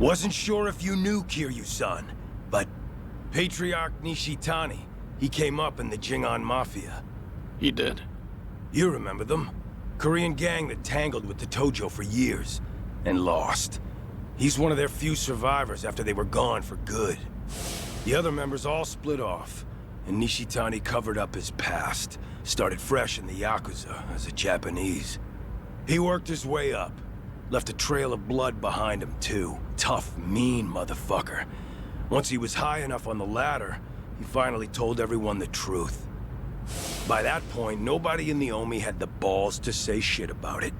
Wasn't sure if you knew Kiryu-san, but Patriarch Nishitani, he came up in the Jingon Mafia. He did. You remember them? Korean gang that tangled with the Tojo for years, and lost. He's one of their few survivors after they were gone for good. The other members all split off, and Nishitani covered up his past, started fresh in the Yakuza as a Japanese. He worked his way up, left a trail of blood behind him too. Tough, mean motherfucker. Once he was high enough on the ladder, he finally told everyone the truth. By that point, nobody in the Omi had the balls to say shit about it.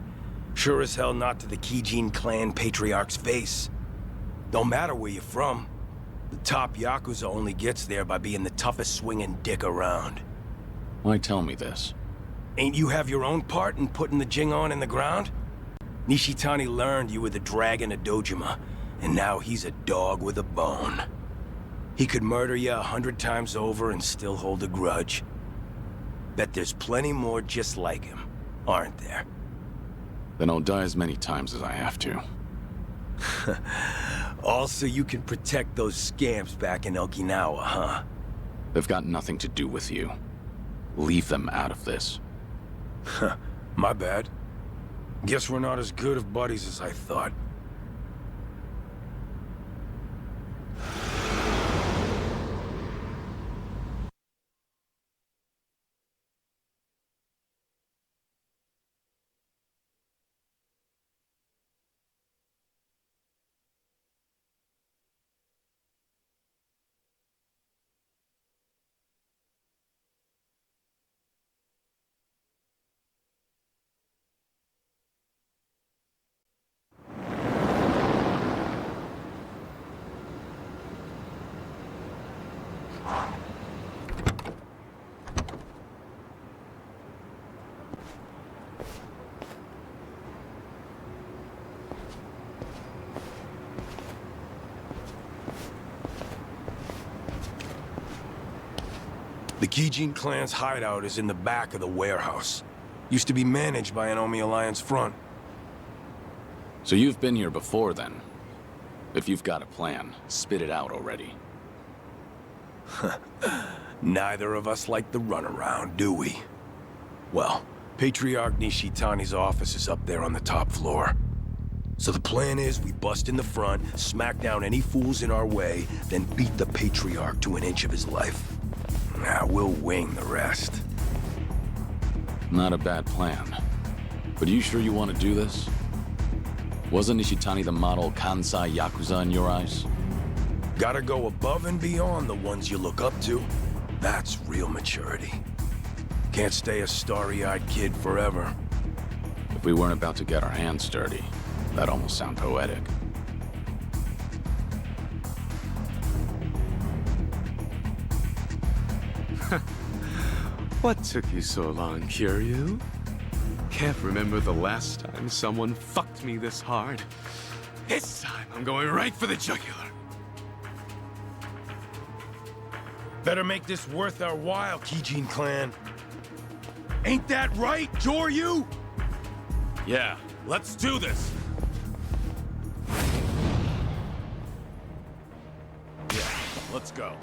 Sure as hell not to the Kijin clan patriarch's face. Don't matter where you're from. The top Yakuza only gets there by being the toughest swinging dick around. Why tell me this? Ain't you have your own part in putting the Jingon in the ground? Nishitani learned you were the dragon of Dojima, and now he's a dog with a bone. He could murder you 100 times over and still hold a grudge. Bet there's plenty more just like him, aren't there? Then I'll die as many times as I have to. Also, you can protect those scamps back in Okinawa, huh? They've got nothing to do with you. Leave them out of this. My bad. Guess we're not as good of buddies as I thought. The Kijin clan's hideout is in the back of the warehouse. Used to be managed by an Omi Alliance front. So you've been here before, then? If you've got a plan, spit it out already. Neither of us like the runaround, do we? Well, Patriarch Nishitani's office is up there on the top floor. So the plan is we bust in the front, smack down any fools in our way, then beat the Patriarch to an inch of his life. Now, we'll wing the rest. Not a bad plan. But are you sure you want to do this? Wasn't Nishitani the model Kansai Yakuza in your eyes? Gotta go above and beyond the ones you look up to. That's real maturity. Can't stay a starry-eyed kid forever. If we weren't about to get our hands dirty, that almost sounds poetic. What took you so long, Kiryu? Can't remember the last time someone fucked me this hard. This time, I'm going right for the jugular. Better make this worth our while, Kijin clan. Ain't that right, Joryu? Yeah, let's do this. Yeah, let's go.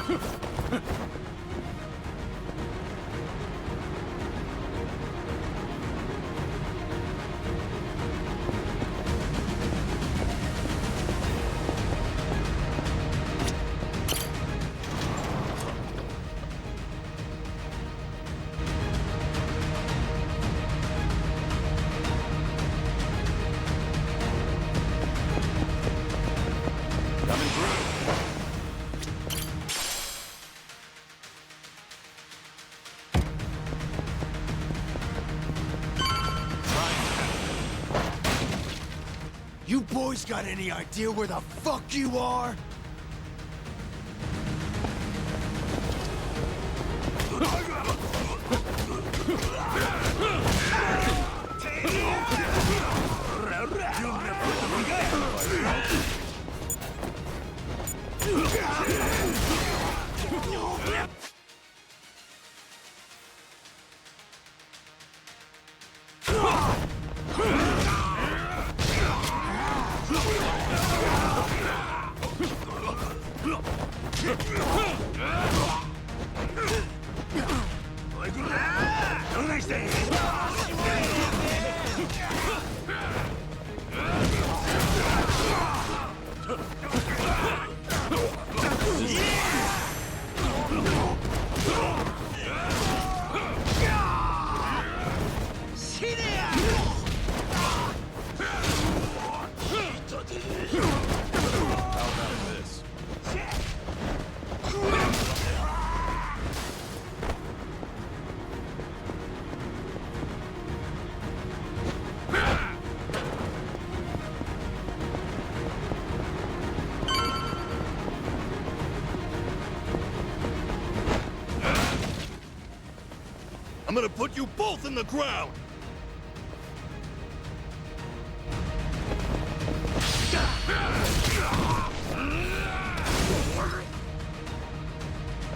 Coming through. You boys got any idea where the fuck you are? I'm gonna put you both in the ground!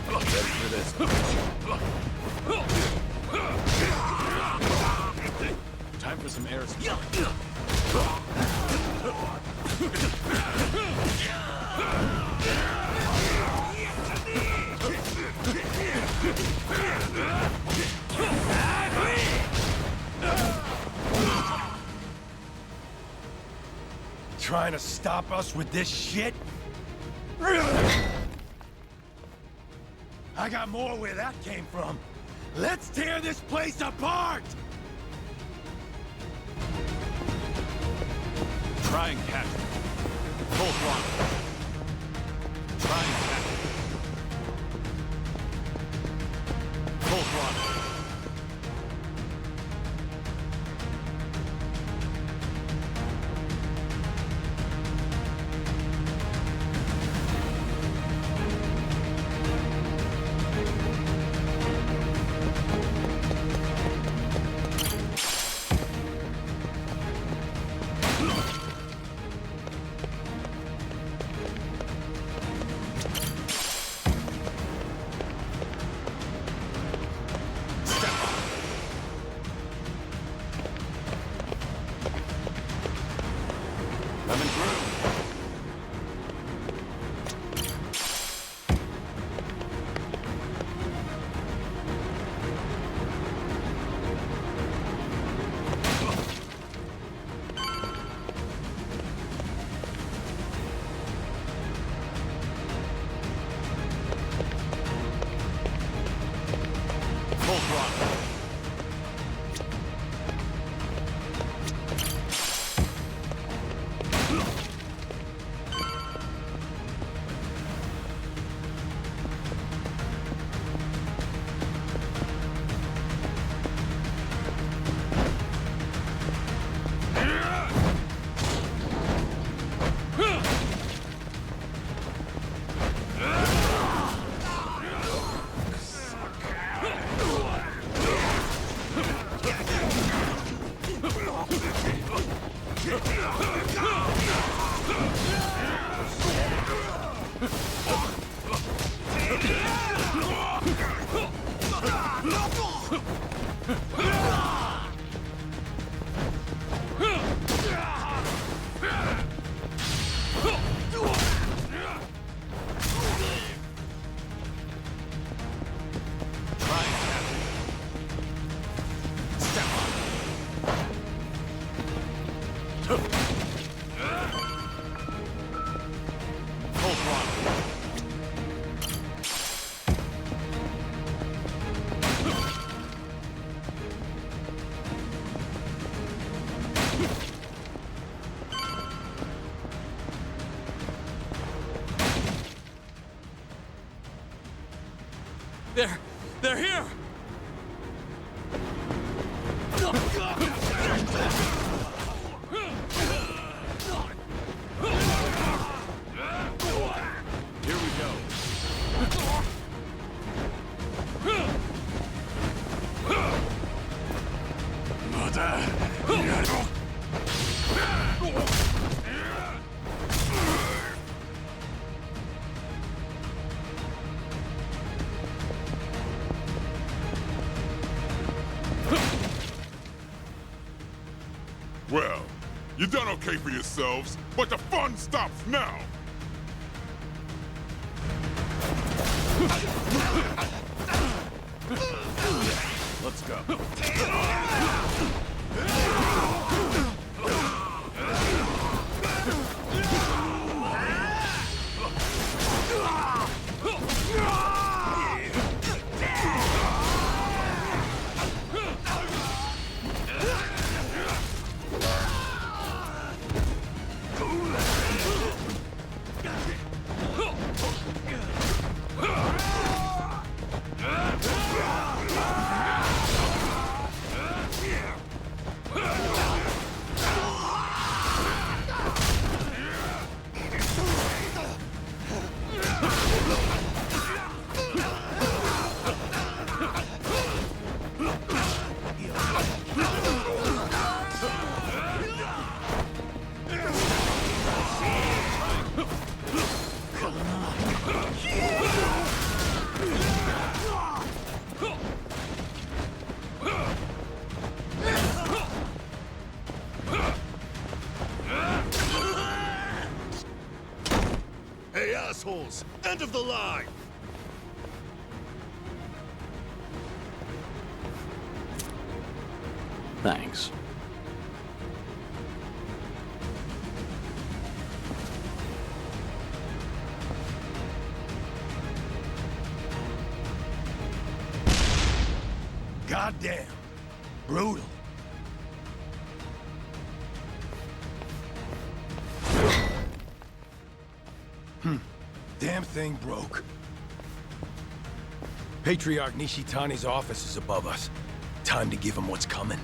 Ready for this? Time for some air. Trying to stop us with this shit? I got more where that came from. Let's tear this place apart! Try and catch him. Full throttle. Try and catch him. Full throttle. They're here! Here we go. Well, you done okay for yourselves, but the fun stops now! Let's go. Hey, assholes! End of the line! Thanks. Goddamn. Brutal. Damn thing broke. Patriarch Nishitani's office is above us. Time to give him what's coming.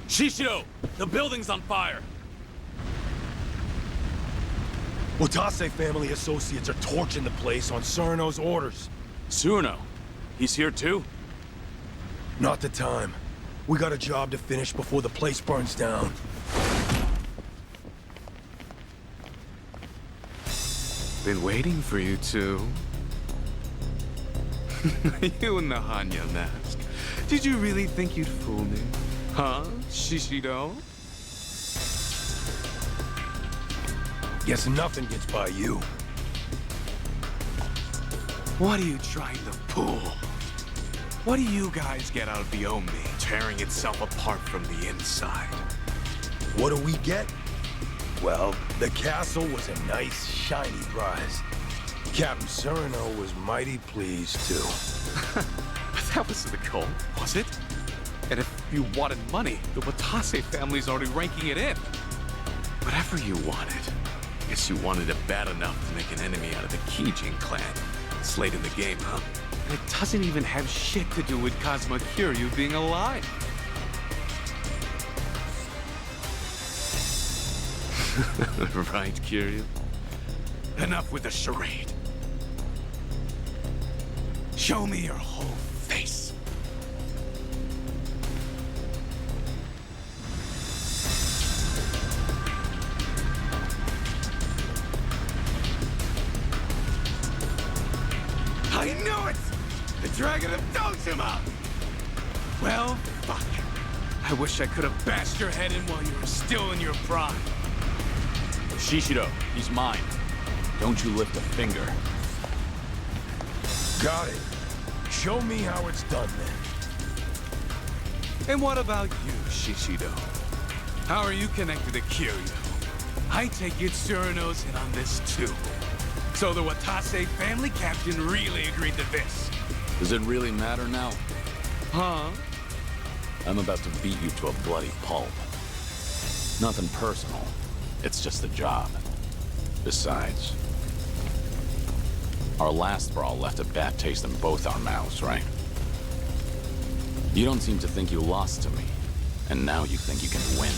Shishiro! The building's on fire! Watase family associates are torching the place on Surno's orders. Surno? He's here too? Not the time. We got a job to finish before the place burns down. Been waiting for you two. You in the Hanya mask. Did you really think you'd fool me? Huh, Shishiro? Guess nothing gets by you. What are you trying to pull? What do you guys get out of Biomi tearing itself apart from the inside? What do we get? Well, the castle was a nice, shiny prize. Captain Surno was mighty pleased, too. But that wasn't the goal, was it? And if you wanted money, the Watase family's already ranking it in. Whatever you wanted. Guess you wanted it bad enough to make an enemy out of the Kijin clan. It's late in the game, huh? And it doesn't even have shit to do with Kazuma Kiryu being alive. Right, Kiryu? Enough with the charade. Show me your whole face. I knew it! The Dragon of Dojima! Well, fuck. I wish I could have bashed your head in while you were still in your prime. Shishido, he's mine. Don't you lift a finger. Got it. Show me how it's done, then. And what about you, Shishido? How are you connected to Kiryu? I take it Surino's in on this too. So the Watase family captain really agreed to this. Does it really matter now? Huh? I'm about to beat you to a bloody pulp. Nothing personal. It's just a job. Besides, our last brawl left a bad taste in both our mouths, right? You don't seem to think you lost to me, and now you think you can win.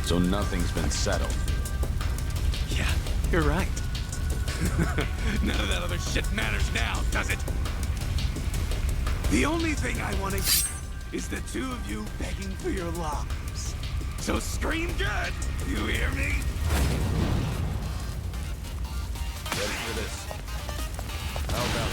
So nothing's been settled. Yeah, you're right. None of that other shit matters now, does it? The only thing I want to hear is the two of you begging for your lives. So scream good, you hear me? Ready for this? How about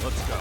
Let's go.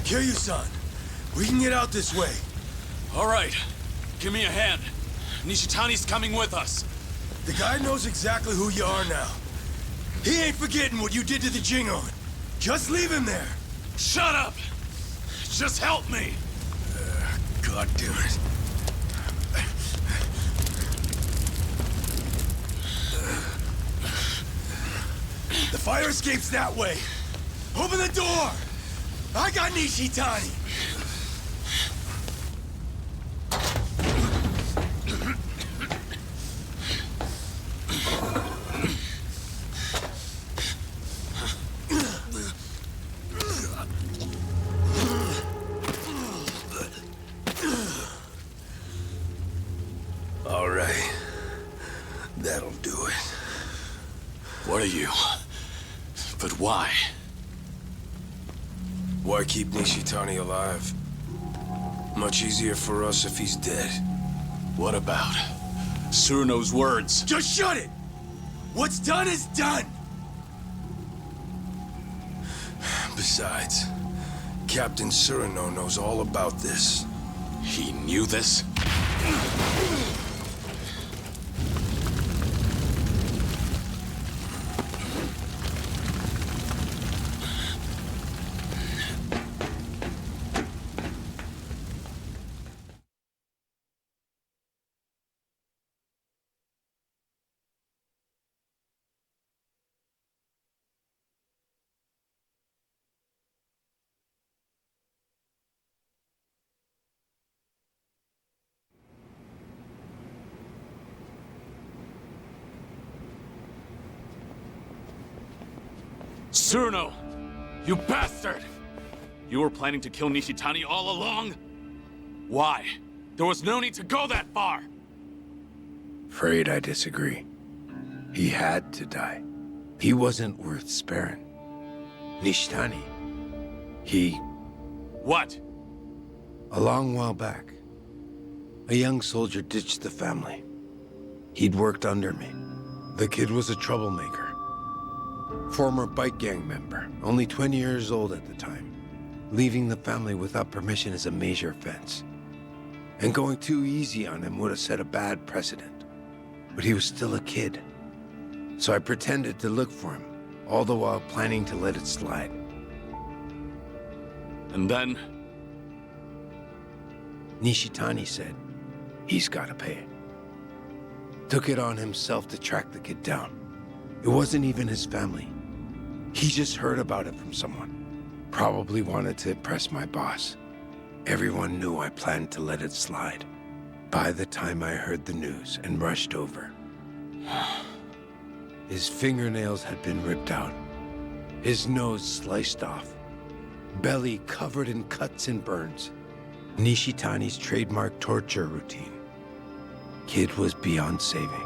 Kiryu-san, we can get out this way. All right. Give me a hand. Nishitani's coming with us. The guy knows exactly who you are now. He ain't forgetting what you did to the Jingon. Just leave him there. Shut up! Just help me! God damn it. The fire escape's that way. Open the door! I got Nishitani! All right. That'll do it. What are you? But why? Why keep Nishitani alive? Much easier for us if he's dead. What about Surino's words? Just shut it! What's done is done! Besides, Captain Surino knows all about this. He knew this? Tsuruno! You bastard! You were planning to kill Nishitani all along? Why? There was no need to go that far! Afraid I disagree. He had to die. He wasn't worth sparing. Nishitani, he... What? A long while back, a young soldier ditched the family. He'd worked under me. The kid was a troublemaker. Former bike gang member, only 20 years old at the time. Leaving the family without permission is a major offense. And going too easy on him would have set a bad precedent. But he was still a kid. So I pretended to look for him, all the while planning to let it slide. And then? Nishitani said, he's gotta pay. Took it on himself to track the kid down. It wasn't even his family. He just heard about it from someone. Probably wanted to impress my boss. Everyone knew I planned to let it slide. By the time I heard the news and rushed over, his fingernails had been ripped out, his nose sliced off, belly covered in cuts and burns. Nishitani's trademark torture routine. Kid was beyond saving.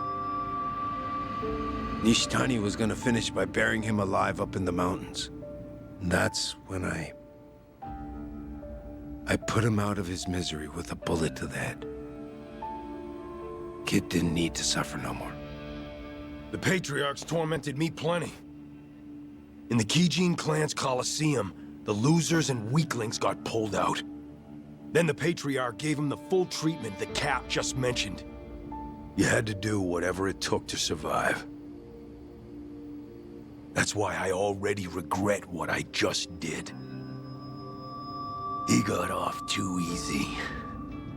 Nishitani was gonna finish by burying him alive up in the mountains. That's when I put him out of his misery with a bullet to the head. Kid didn't need to suffer no more. The Patriarchs tormented me plenty. In the Gaiden clan's Coliseum, the losers and weaklings got pulled out. Then the Patriarch gave him the full treatment the Cap just mentioned. You had to do whatever it took to survive. That's why I already regret what I just did. He got off too easy.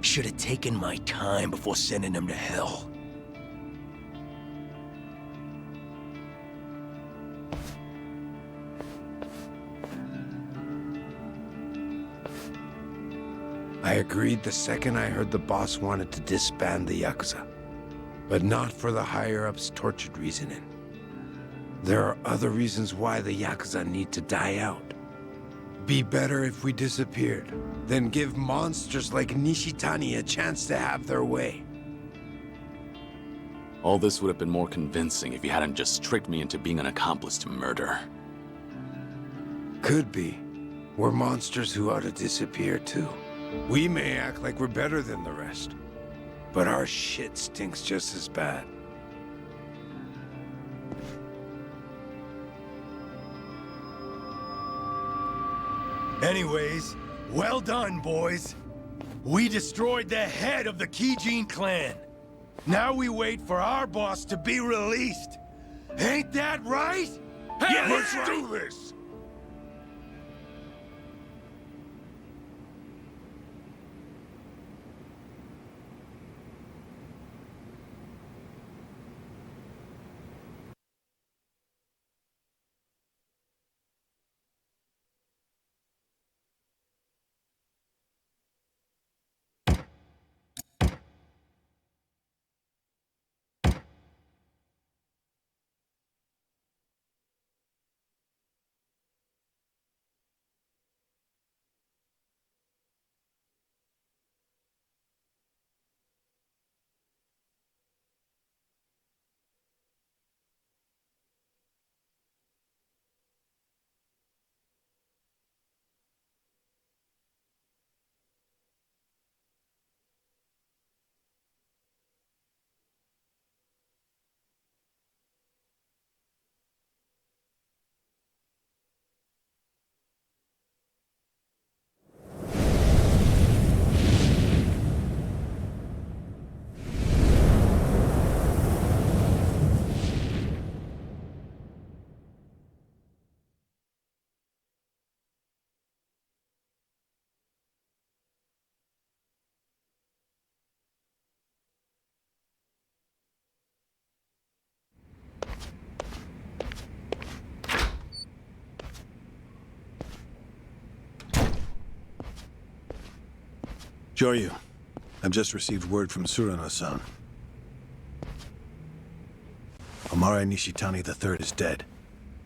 Should have taken my time before sending him to hell. I agreed the second I heard the boss wanted to disband the Yakuza. But not for the higher-ups' tortured reasoning. There are other reasons why the Yakuza need to die out. Be better if we disappeared, then give monsters like Nishitani a chance to have their way. All this would have been more convincing if you hadn't just tricked me into being an accomplice to murder. Could be. We're monsters who ought to disappear too. We may act like we're better than the rest, but our shit stinks just as bad. Anyways, well done, boys. We destroyed the head of the Gaiden clan. Now we wait for our boss to be released. Ain't that right? Yeah, let's do this! Joryu, I've just received word from Tsuruno-san. Amare Nishitani III is dead,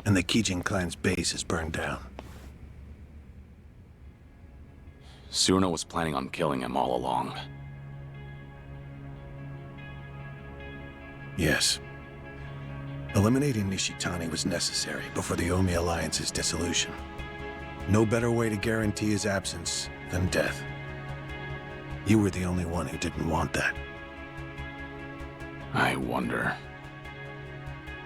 and the Kijin clan's base is burned down. Cyrano was planning on killing him all along. Yes. Eliminating Nishitani was necessary before the Omi Alliance's dissolution. No better way to guarantee his absence than death. You were the only one who didn't want that. I wonder.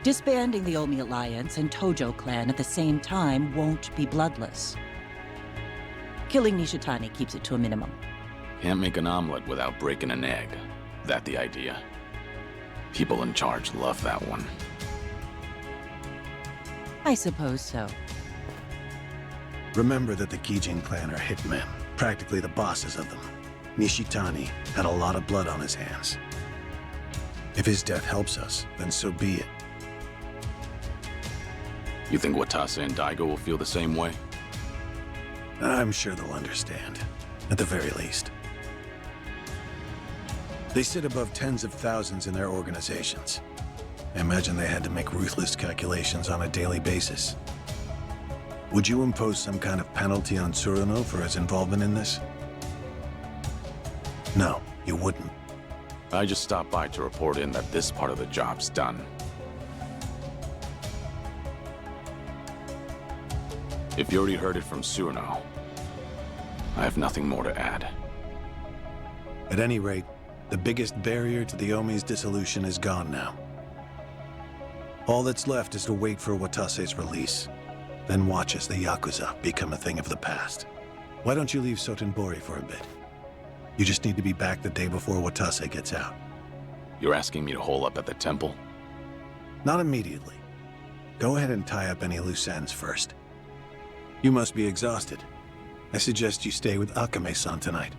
Disbanding the Omi Alliance and Tojo clan at the same time won't be bloodless. Killing Nishitani keeps it to a minimum. Can't make an omelet without breaking an egg. That the idea? People in charge love that one. I suppose so. Remember that the Kijin clan are hitmen, practically the bosses of them. Nishitani had a lot of blood on his hands. If his death helps us, then so be it. You think Watase and Daigo will feel the same way? I'm sure they'll understand, at the very least. They sit above tens of thousands in their organizations. I imagine they had to make ruthless calculations on a daily basis. Would you impose some kind of penalty on Tsuruno for his involvement in this? No, you wouldn't. I just stopped by to report in that this part of the job's done. If you already heard it from Tsuruno, I have nothing more to add. At any rate, the biggest barrier to the Omi's dissolution is gone now. All that's left is to wait for Watase's release, then watch as the Yakuza become a thing of the past. Why don't you leave Sotenbori for a bit? You just need to be back the day before Watase gets out. You're asking me to hole up at the temple? Not immediately. Go ahead and tie up any loose ends first. You must be exhausted. I suggest you stay with Akame-san tonight.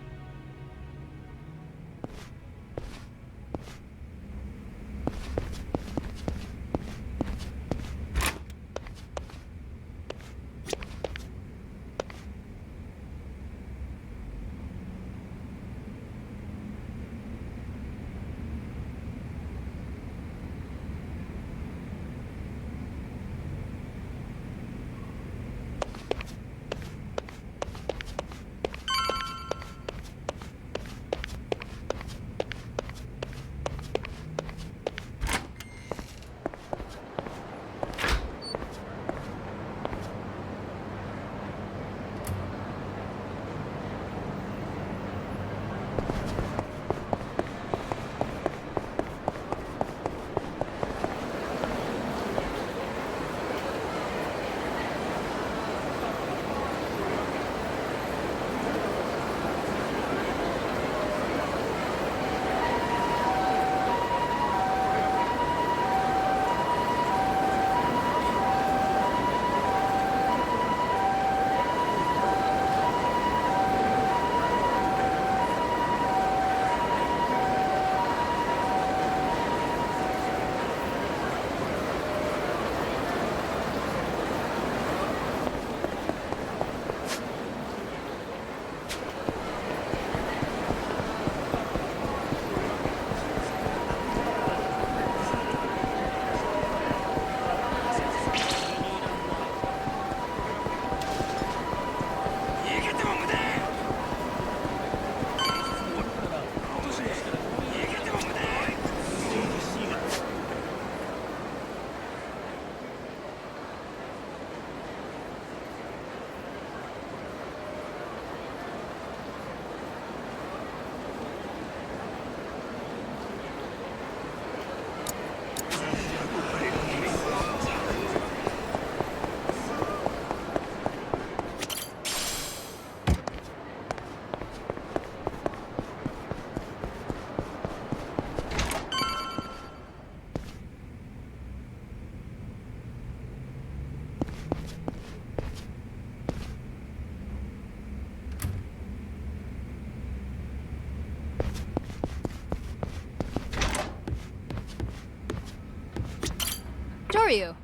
Joryu.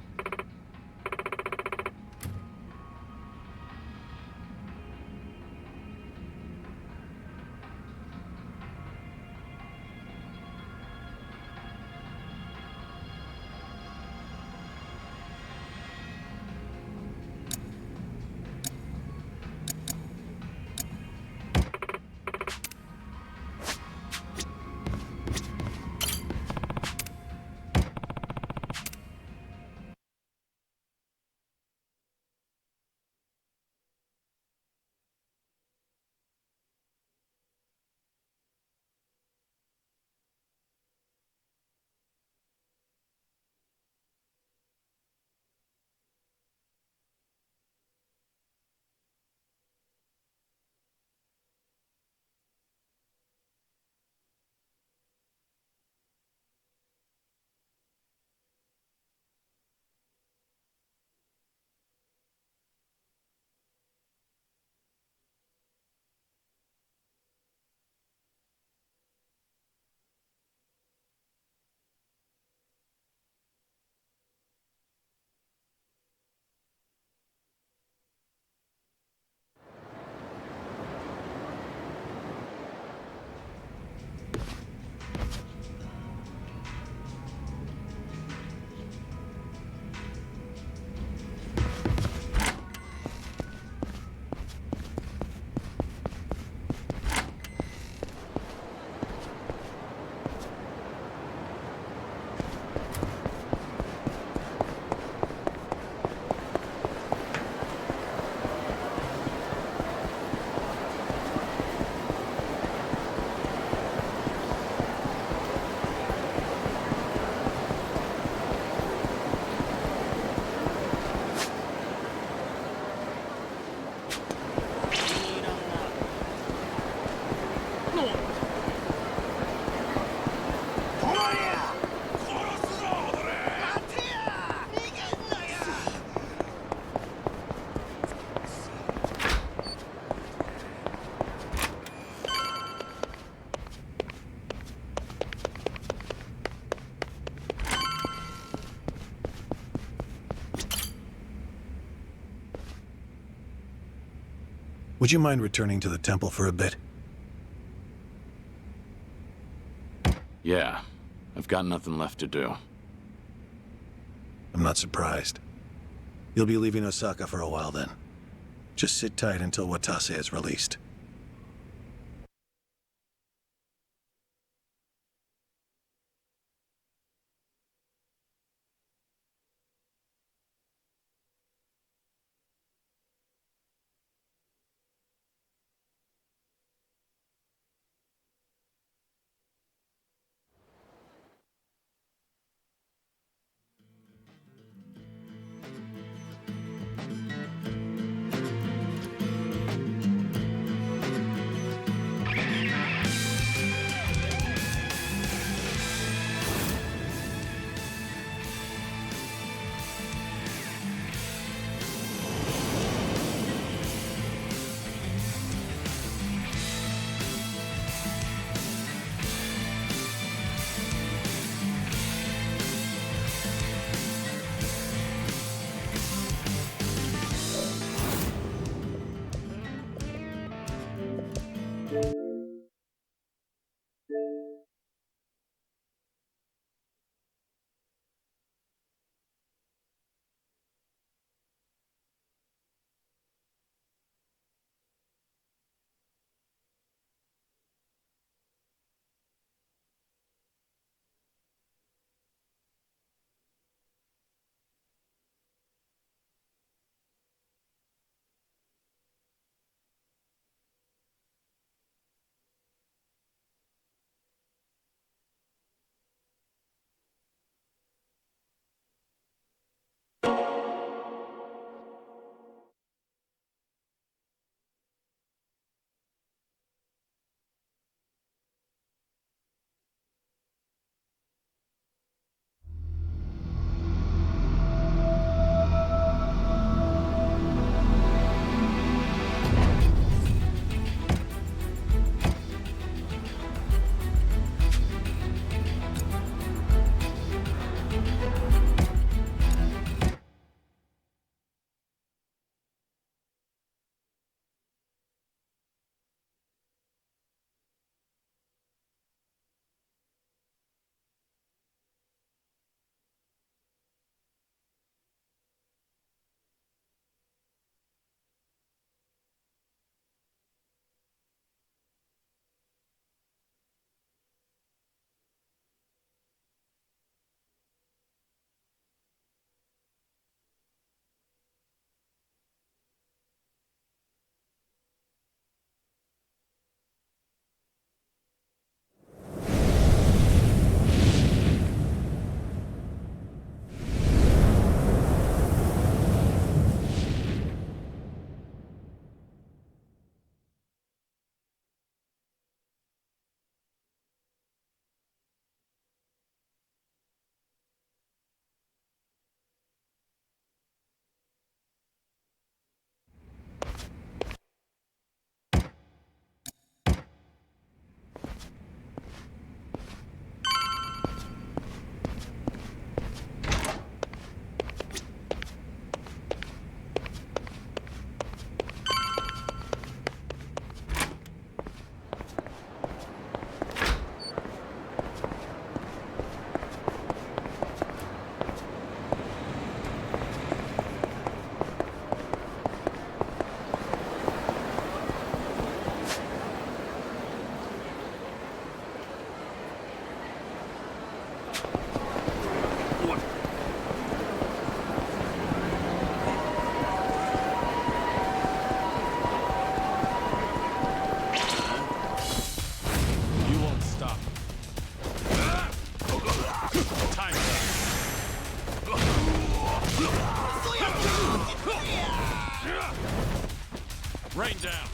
Would you mind returning to the temple for a bit? Yeah, I've got nothing left to do. I'm not surprised. You'll be leaving Osaka for a while then. Just sit tight until Watase is released. Rain down.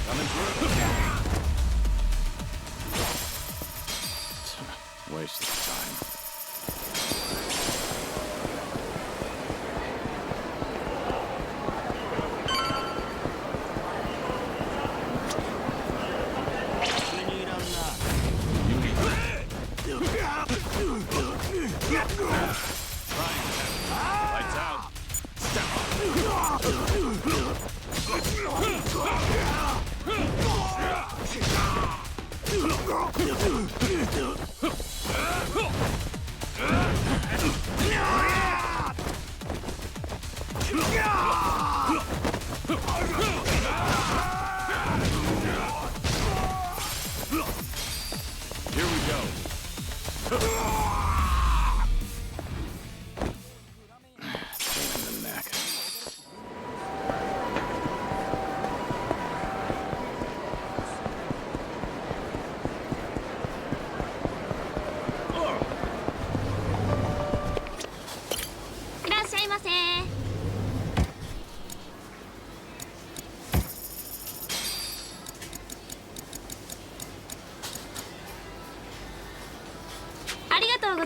Coming through. Waste of time. You need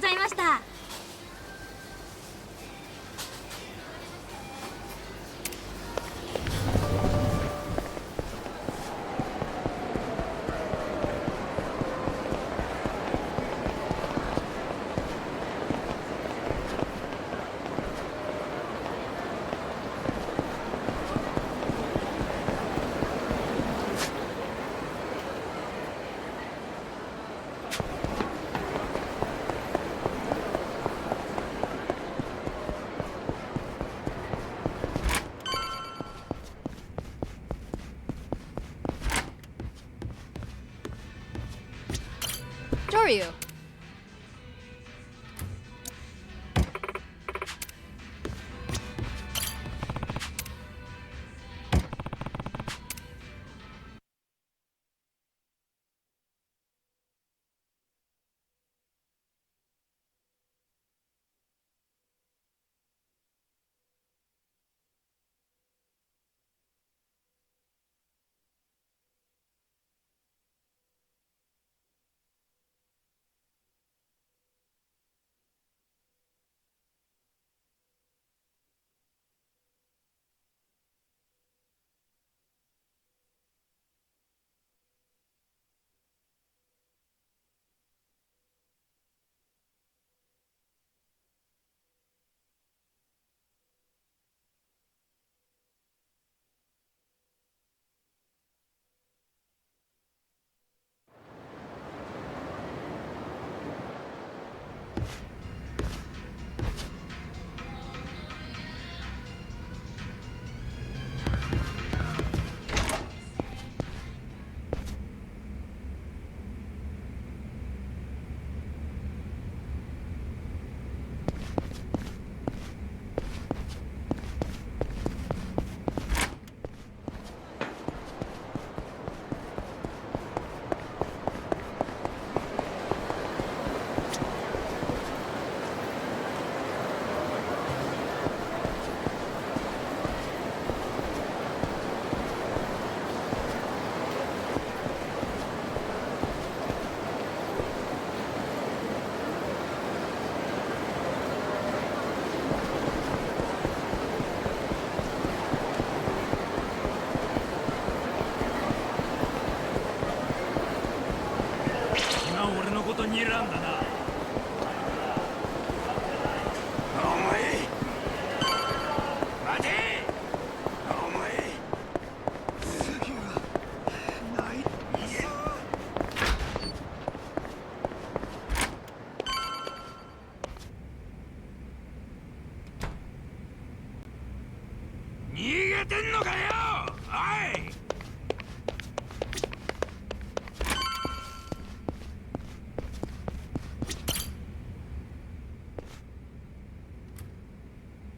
ざいました。Doryu.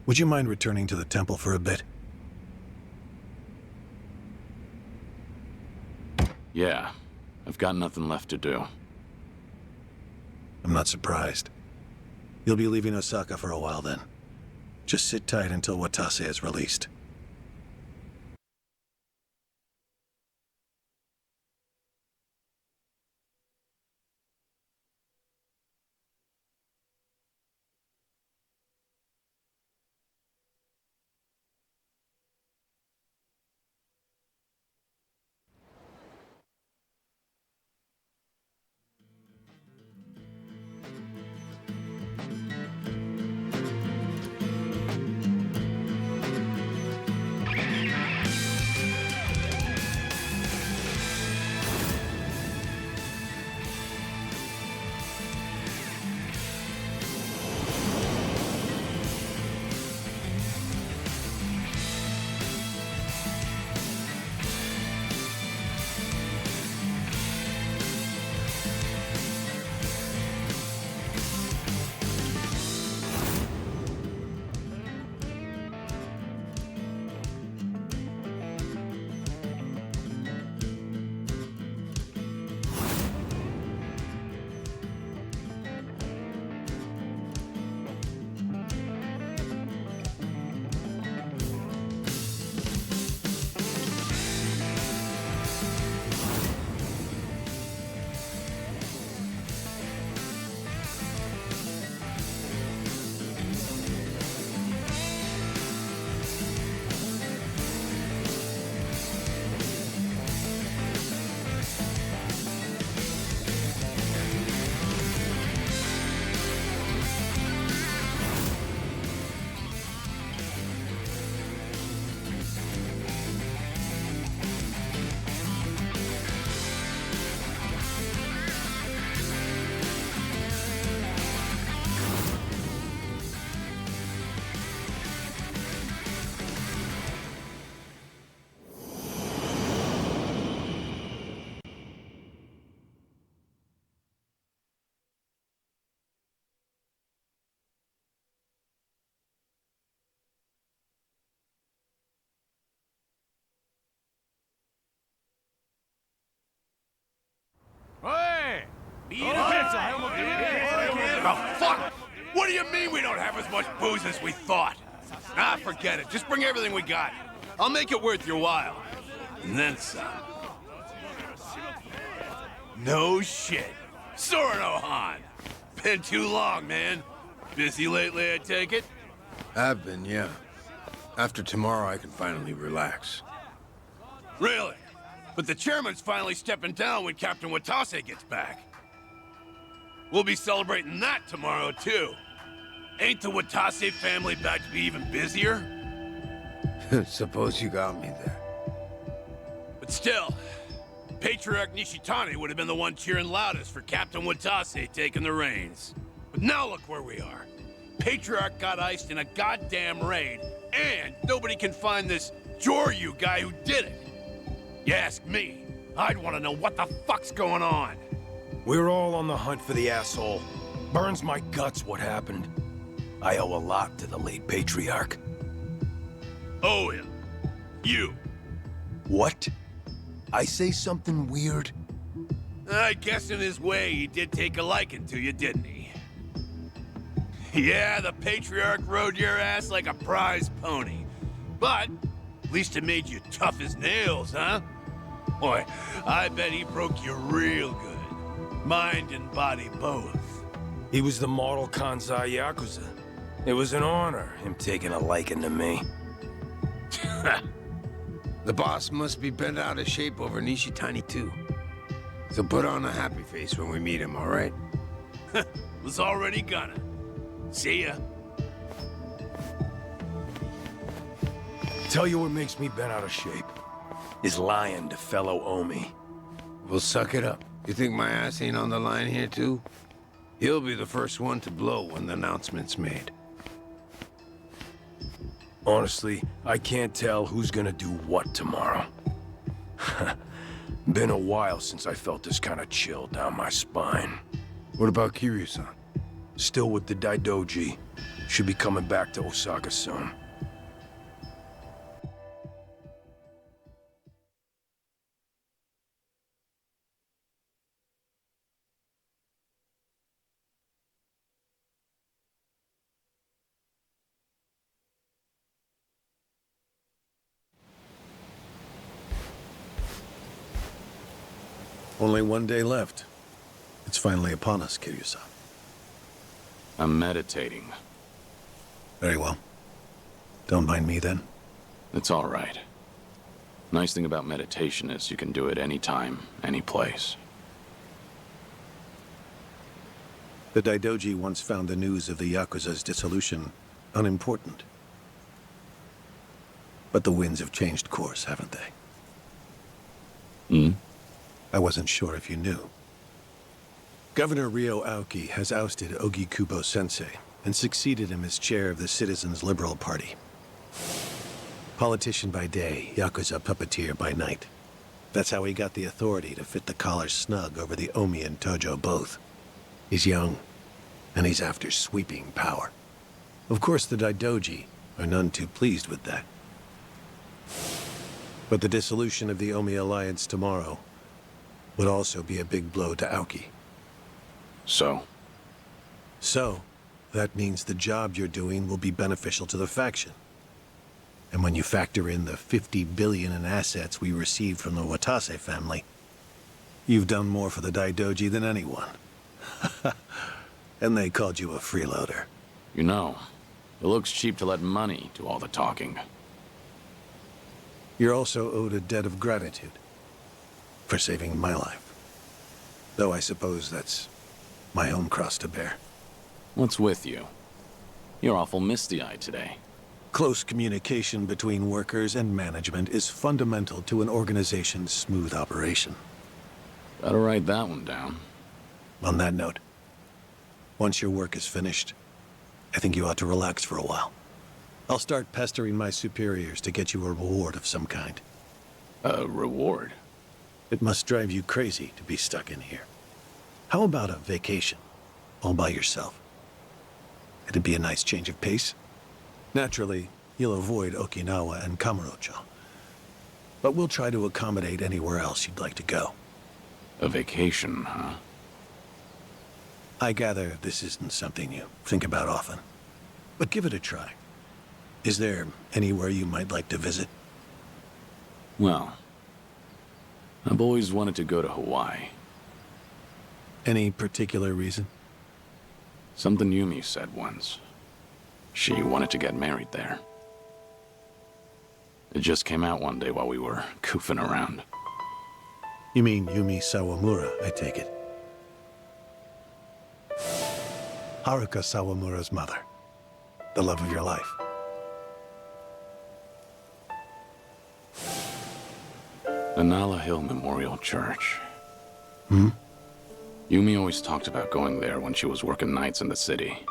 Would you mind returning to the temple for a bit? Yeah, I've got nothing left to do. I'm not surprised. You'll be leaving Osaka for a while then. Just sit tight until Watase is released. Oh, fuck! What do you mean we don't have as much booze as we thought? Ah, forget it. Just bring everything we got. I'll make it worth your while. And then some. No shit. Sorno Han. Been too long, man. Busy lately, I take it? I've been, yeah. After tomorrow, I can finally relax. Really? But the chairman's finally stepping down when Captain Watase gets back. We'll be celebrating that tomorrow, too. Ain't the Watase family back to be even busier? Suppose you got me there. But still, Patriarch Nishitani would have been the one cheering loudest for Captain Watase taking the reins. But now look where we are. Patriarch got iced in a goddamn raid, and nobody can find this Joryu guy who did it. You ask me, I'd want to know what the fuck's going on. We're all on the hunt for the asshole. Burns my guts what happened. I owe a lot to the late Patriarch. Owe him. You. What? I say something weird? I guess in his way he did take a liking to you, didn't he? Yeah, the Patriarch rode your ass like a prize pony. But at least it made you tough as nails, huh? Boy, I bet he broke you real good. Mind and body both. He was the model Kanzai Yakuza. It was an honor, him taking a liking to me. The boss must be bent out of shape over Nishitani, too. So put on a happy face when we meet him, all right? Was already gonna. See ya. Tell you what makes me bent out of shape. Is lying to fellow Omi. We'll suck it up. You think my ass ain't on the line here, too? He'll be the first one to blow when the announcement's made. Honestly, I can't tell who's gonna do what tomorrow. Been a while since I felt this kind of chill down my spine. What about Kiryu-san? Still with the Daidoji. Should be coming back to Osaka soon. Only one day left. It's finally upon us, Kiryu-san. I'm meditating. Very well. Don't mind me, then. It's all right. Nice thing about meditation is you can do it anytime, any place. The Daidoji once found the news of the Yakuza's dissolution unimportant. But the winds have changed course, haven't they? Hmm? I wasn't sure if you knew. Governor Ryo Aoki has ousted Ogi Kubo-sensei and succeeded him as chair of the Citizens' Liberal Party. Politician by day, Yakuza puppeteer by night. That's how he got the authority to fit the collar snug over the Omi and Tojo both. He's young, and he's after sweeping power. Of course, the Daidoji are none too pleased with that. But the dissolution of the Omi alliance tomorrow would also be a big blow to Aoki. So, that means the job you're doing will be beneficial to the faction. And when you factor in the 50 billion in assets we received from the Watase family, you've done more for the Daidoji than anyone. And they called you a freeloader. you know, it looks cheap to let money do all the talking. You're also owed a debt of gratitude for saving my life. Though I suppose that's my own cross to bear. What's with you? You're awful misty-eyed today. Close communication between workers and management is fundamental to an organization's smooth operation. Better write that one down. On that note, once your work is finished, I think you ought to relax for a while. I'll start pestering my superiors to get you a reward of some kind. A reward? It must drive you crazy to be stuck in here. How about a vacation, all by yourself? It'd be a nice change of pace. Naturally, you'll avoid Okinawa and Kamurocho. But we'll try to accommodate anywhere else you'd like to go. A vacation, huh? I gather this isn't something you think about often, but give it a try. Is there anywhere you might like to visit? Well, I've always wanted to go to Hawaii. Any particular reason? Something Yumi said once. She wanted to get married there. It just came out one day while we were goofing around. You mean Yumi Sawamura, I take it. Haruka Sawamura's mother. The love of your life. The Nala Hill Memorial Church. Hmm? Yumi always talked about going there when she was working nights in the city.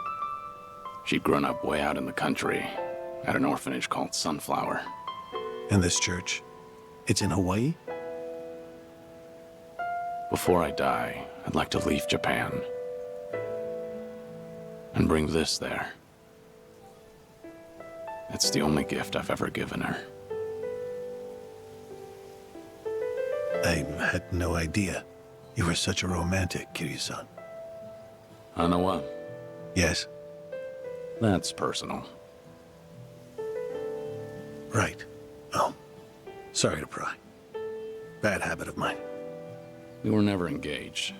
She'd grown up way out in the country, at an orphanage called Sunflower. And this church? It's in Hawaii? Before I die, I'd like to leave Japan. And bring this there. It's the only gift I've ever given her. I had no idea. You were such a romantic, Kiryu-san. Hanawa, Yes? that's personal. Right. Oh. Sorry to pry. Bad habit of mine. We were never engaged.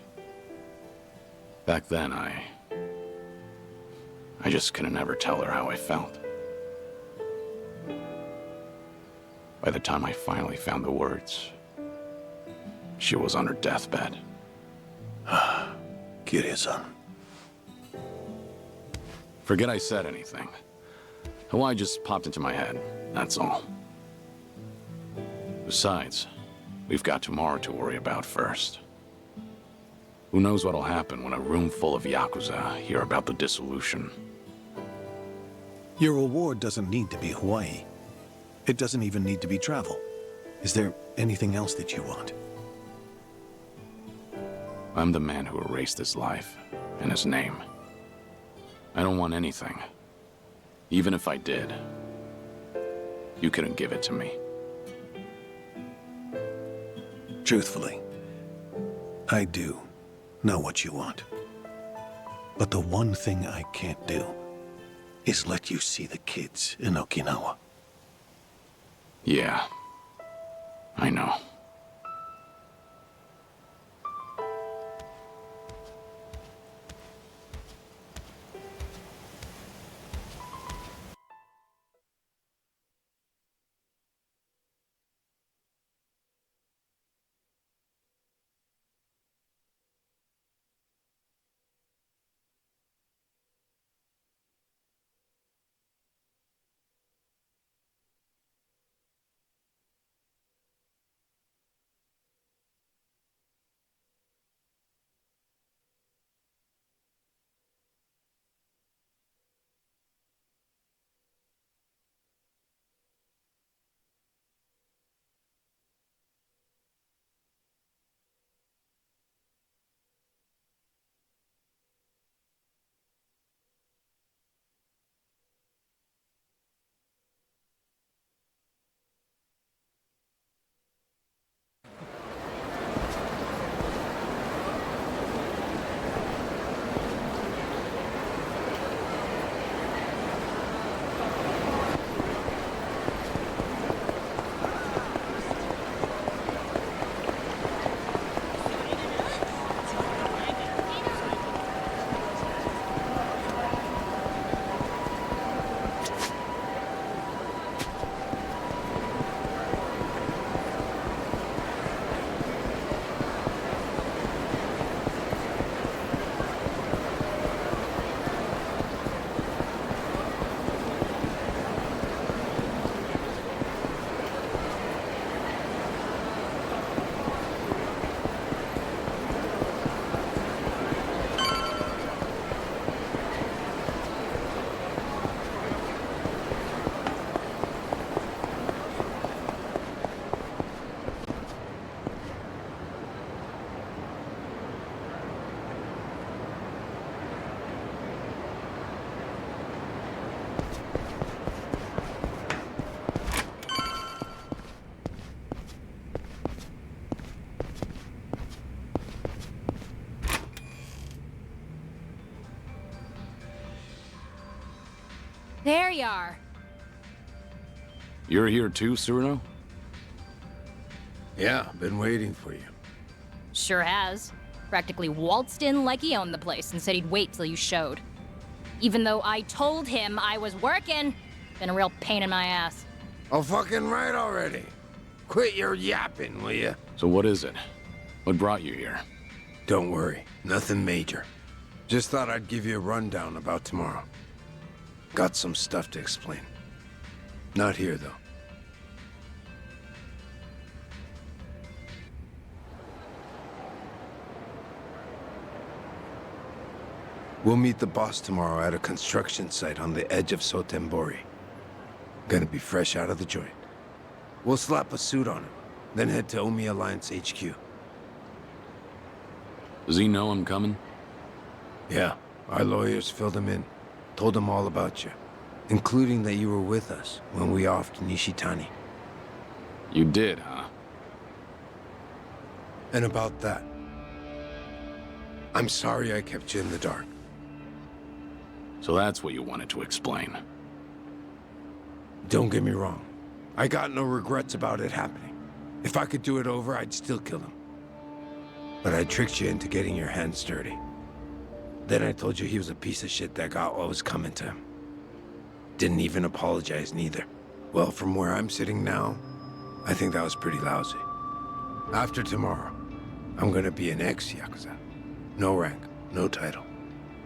Back then, I just couldn't ever tell her how I felt. By the time I finally found the words, she was on her deathbed. Kiryu-san. Forget I said anything. Hawaii just popped into my head, that's all. Besides, we've got tomorrow to worry about first. Who knows what'll happen when a room full of Yakuza hear about the dissolution. Your reward doesn't need to be Hawaii. It doesn't even need to be travel. Is there anything else that you want? I'm the man who erased his life and his name. I don't want anything. Even if I did, you couldn't give it to me. Truthfully, I do know what you want. But the one thing I can't do is let you see the kids in Okinawa. Yeah, I know. There you are. You're here too, Cyrano? Yeah, been waiting for you. Sure has. Practically waltzed in like he owned the place and said he'd wait till you showed. Even though I told him I was working. Been a real pain in my ass. Oh, fucking right already. Quit your yapping, will ya? So what is it? What brought you here? Don't worry, nothing major. Just thought I'd give you a rundown about tomorrow. Got some stuff to explain. Not here, though. We'll meet the boss tomorrow at a construction site on the edge of Sotembori. Gonna be fresh out of the joint. We'll slap a suit on him, then head to Omi Alliance HQ. Does he know I'm coming? Yeah, our lawyers filled him in. Told him all about you, including that you were with us when we offed Nishitani. You did, huh? And about that, I'm sorry I kept you in the dark. So that's what you wanted to explain. Don't get me wrong. I got no regrets about it happening. If I could do it over, I'd still kill him. But I tricked you into getting your hands dirty. Then I told you he was a piece of shit that got what was coming to him. Didn't even apologize neither. Well, from where I'm sitting now, I think that was pretty lousy. After tomorrow, I'm gonna be an ex-Yakuza. No rank, no title.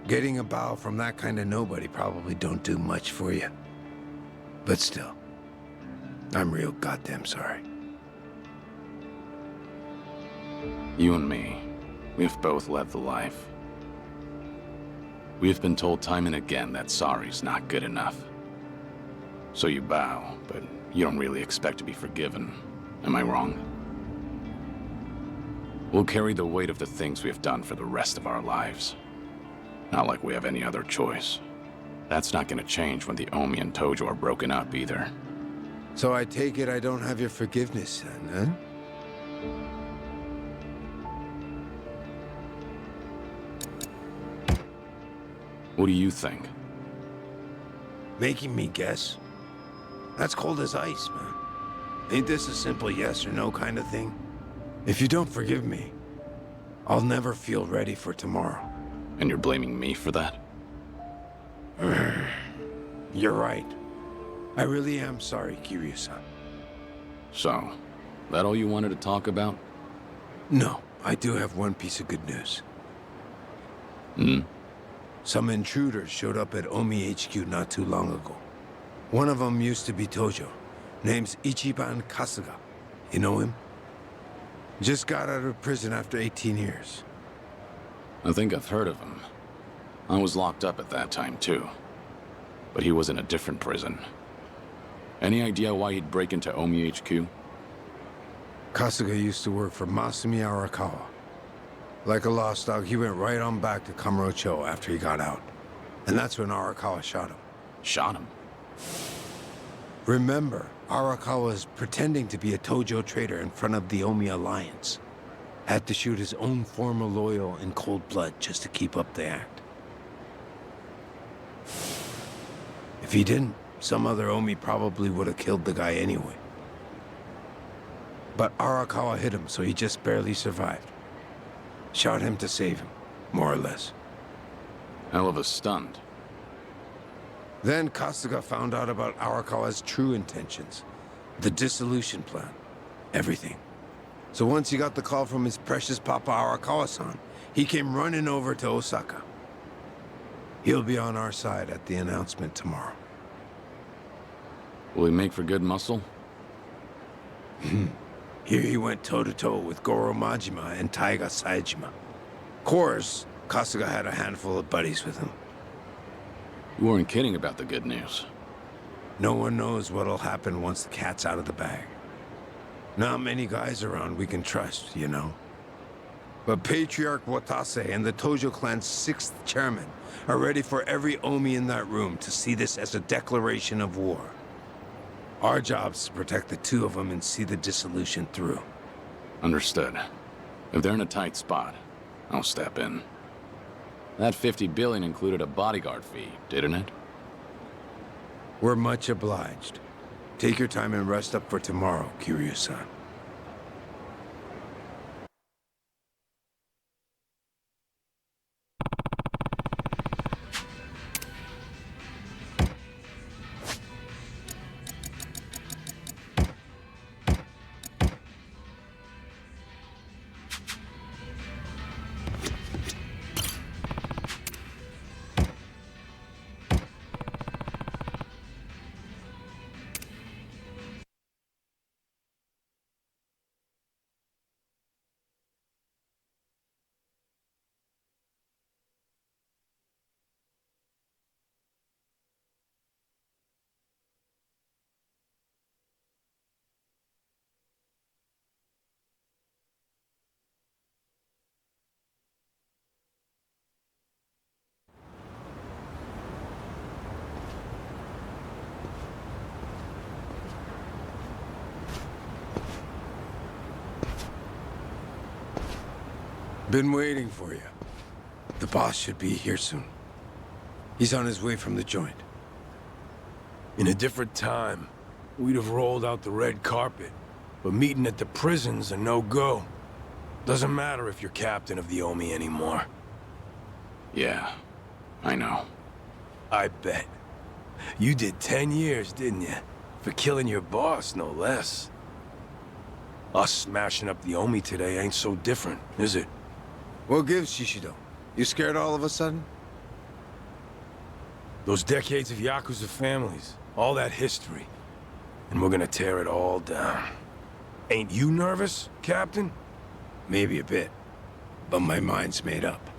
Getting a bow from that kind of nobody probably don't do much for you. But still, I'm real goddamn sorry. You and me, we've both led the life. We've been told time and again that sorry's not good enough. So you bow, but you don't really expect to be forgiven. Am I wrong? We'll carry the weight of the things we've done for the rest of our lives. Not like we have any other choice. That's not gonna change when the Omi and Tojo are broken up either. So I take it I don't have your forgiveness then, huh? What do you think? Making me guess? That's cold as ice, man. Ain't this a simple yes or no kind of thing? If you don't forgive me, I'll never feel ready for tomorrow. And you're blaming me for that? You're right. I really am sorry, Kiryu-san. So, that all you wanted to talk about? No, I do have one piece of good news. Hmm? Some intruders showed up at Omi HQ not too long ago. One of them used to be Tojo. Name's Ichiban Kasuga. You know him? Just got out of prison after 18 years. I think I've heard of him. I was locked up at that time, too. But he was in a different prison. Any idea why he'd break into Omi HQ? Kasuga used to work for Masumi Arakawa. Like a lost dog, he went right on back to Kamurocho after he got out. And that's when Arakawa shot him. Shot him? Remember, Arakawa was pretending to be a Tojo trader in front of the Omi Alliance. Had to shoot his own former loyal in cold blood just to keep up the act. If he didn't, some other Omi probably would have killed the guy anyway. But Arakawa hit him, so he just barely survived. Shot him to save him, more or less. Hell of a stunt. Then Kasuga found out about Arakawa's true intentions. The dissolution plan. Everything. So once he got the call from his precious Papa Arakawa-san, he came running over to Osaka. He'll be on our side at the announcement tomorrow. Will he make for good muscle? Here he went toe-to-toe with Goro Majima and Taiga Saejima. Of course, Kasuga had a handful of buddies with him. You weren't kidding about the good news. No one knows what'll happen once the cat's out of the bag. Not many guys around we can trust, you know. But Patriarch Watase and the Tojo clan's 6th chairman are ready for every Omi in that room to see this as a declaration of war. Our job's to protect the two of them and see the dissolution through. Understood. If they're in a tight spot, I'll step in. That $50 billion included a bodyguard fee, didn't it? We're much obliged. Take your time and rest up for tomorrow, Kiryu-san. Been waiting for you. The boss should be here soon. He's on his way from the joint. In a different time, we'd have rolled out the red carpet. But meeting at the prison's a no-go. Doesn't matter if you're captain of the Omi anymore. Yeah, I know. I bet. You did 10 years, didn't you? For killing your boss, no less. Us smashing up the Omi today ain't so different, is it? What gives, Shishido? You scared all of a sudden? Those decades of Yakuza families, all that history. And we're gonna tear it all down. Ain't you nervous, Captain? Maybe a bit. But my mind's made up.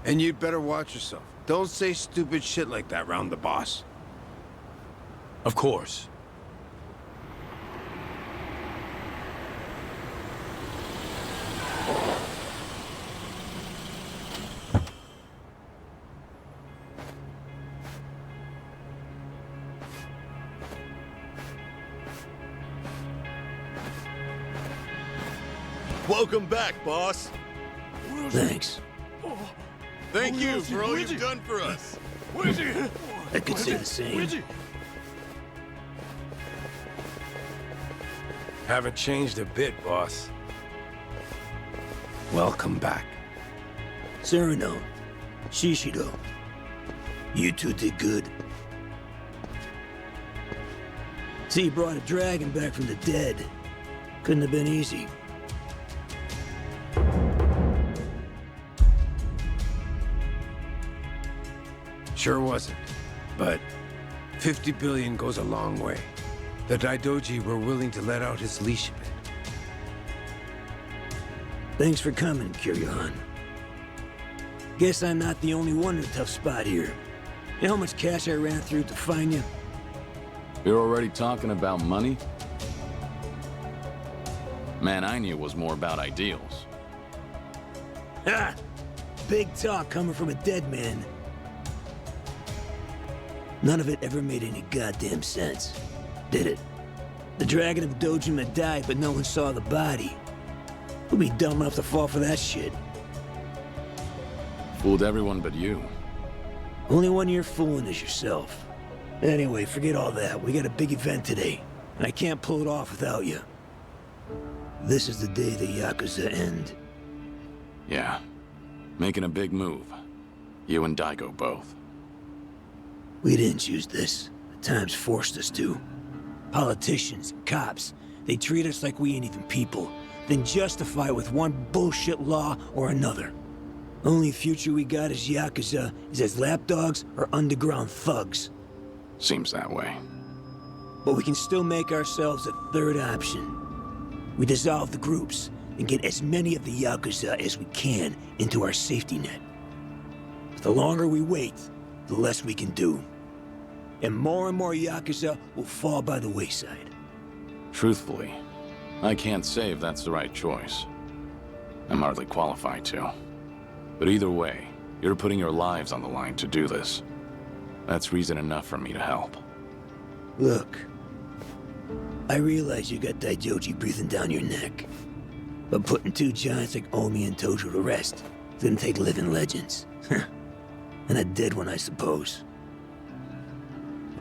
And you'd better watch yourself. Don't say stupid shit like that round the boss. Of course. Welcome back, boss. Thanks. Thank you for all you've done for us. I could say the same. Haven't changed a bit, boss. Welcome back. Sereno, Shishido, you two did good. See, you brought a dragon back from the dead. Couldn't have been easy. Sure wasn't. But 50 billion goes a long way. The Daidoji were willing to let out his leash a bit. Thanks for coming, Kiryu-han. Guess I'm not the only one in a tough spot here. You know how much cash I ran through to find you? You're already talking about money? Man, I knew it was more about ideals. Ha! Big talk coming from a dead man. None of it ever made any goddamn sense, did it? The Dragon of Dojima died, but no one saw the body. Who'd be dumb enough to fall for that shit? Fooled everyone but you. Only one you're fooling is yourself. Anyway, forget all that. We got a big event today, and I can't pull it off without you. This is the day the Yakuza end. Yeah. Making a big move. You and Daigo both. We didn't choose this. The times forced us to. Politicians, cops, they treat us like we ain't even people, then justify it with one bullshit law or another. Only future we got as Yakuza is as lapdogs or underground thugs. Seems that way. But we can still make ourselves a third option. We dissolve the groups and get as many of the Yakuza as we can into our safety net. The longer we wait, the less we can do. And more Yakuza will fall by the wayside. Truthfully, I can't say if that's the right choice. I'm hardly qualified to. But either way, you're putting your lives on the line to do this. That's reason enough for me to help. Look, I realize you got Daijoji breathing down your neck. But putting two giants like Omi and Tojo to rest didn't take living legends. And a dead one, I suppose.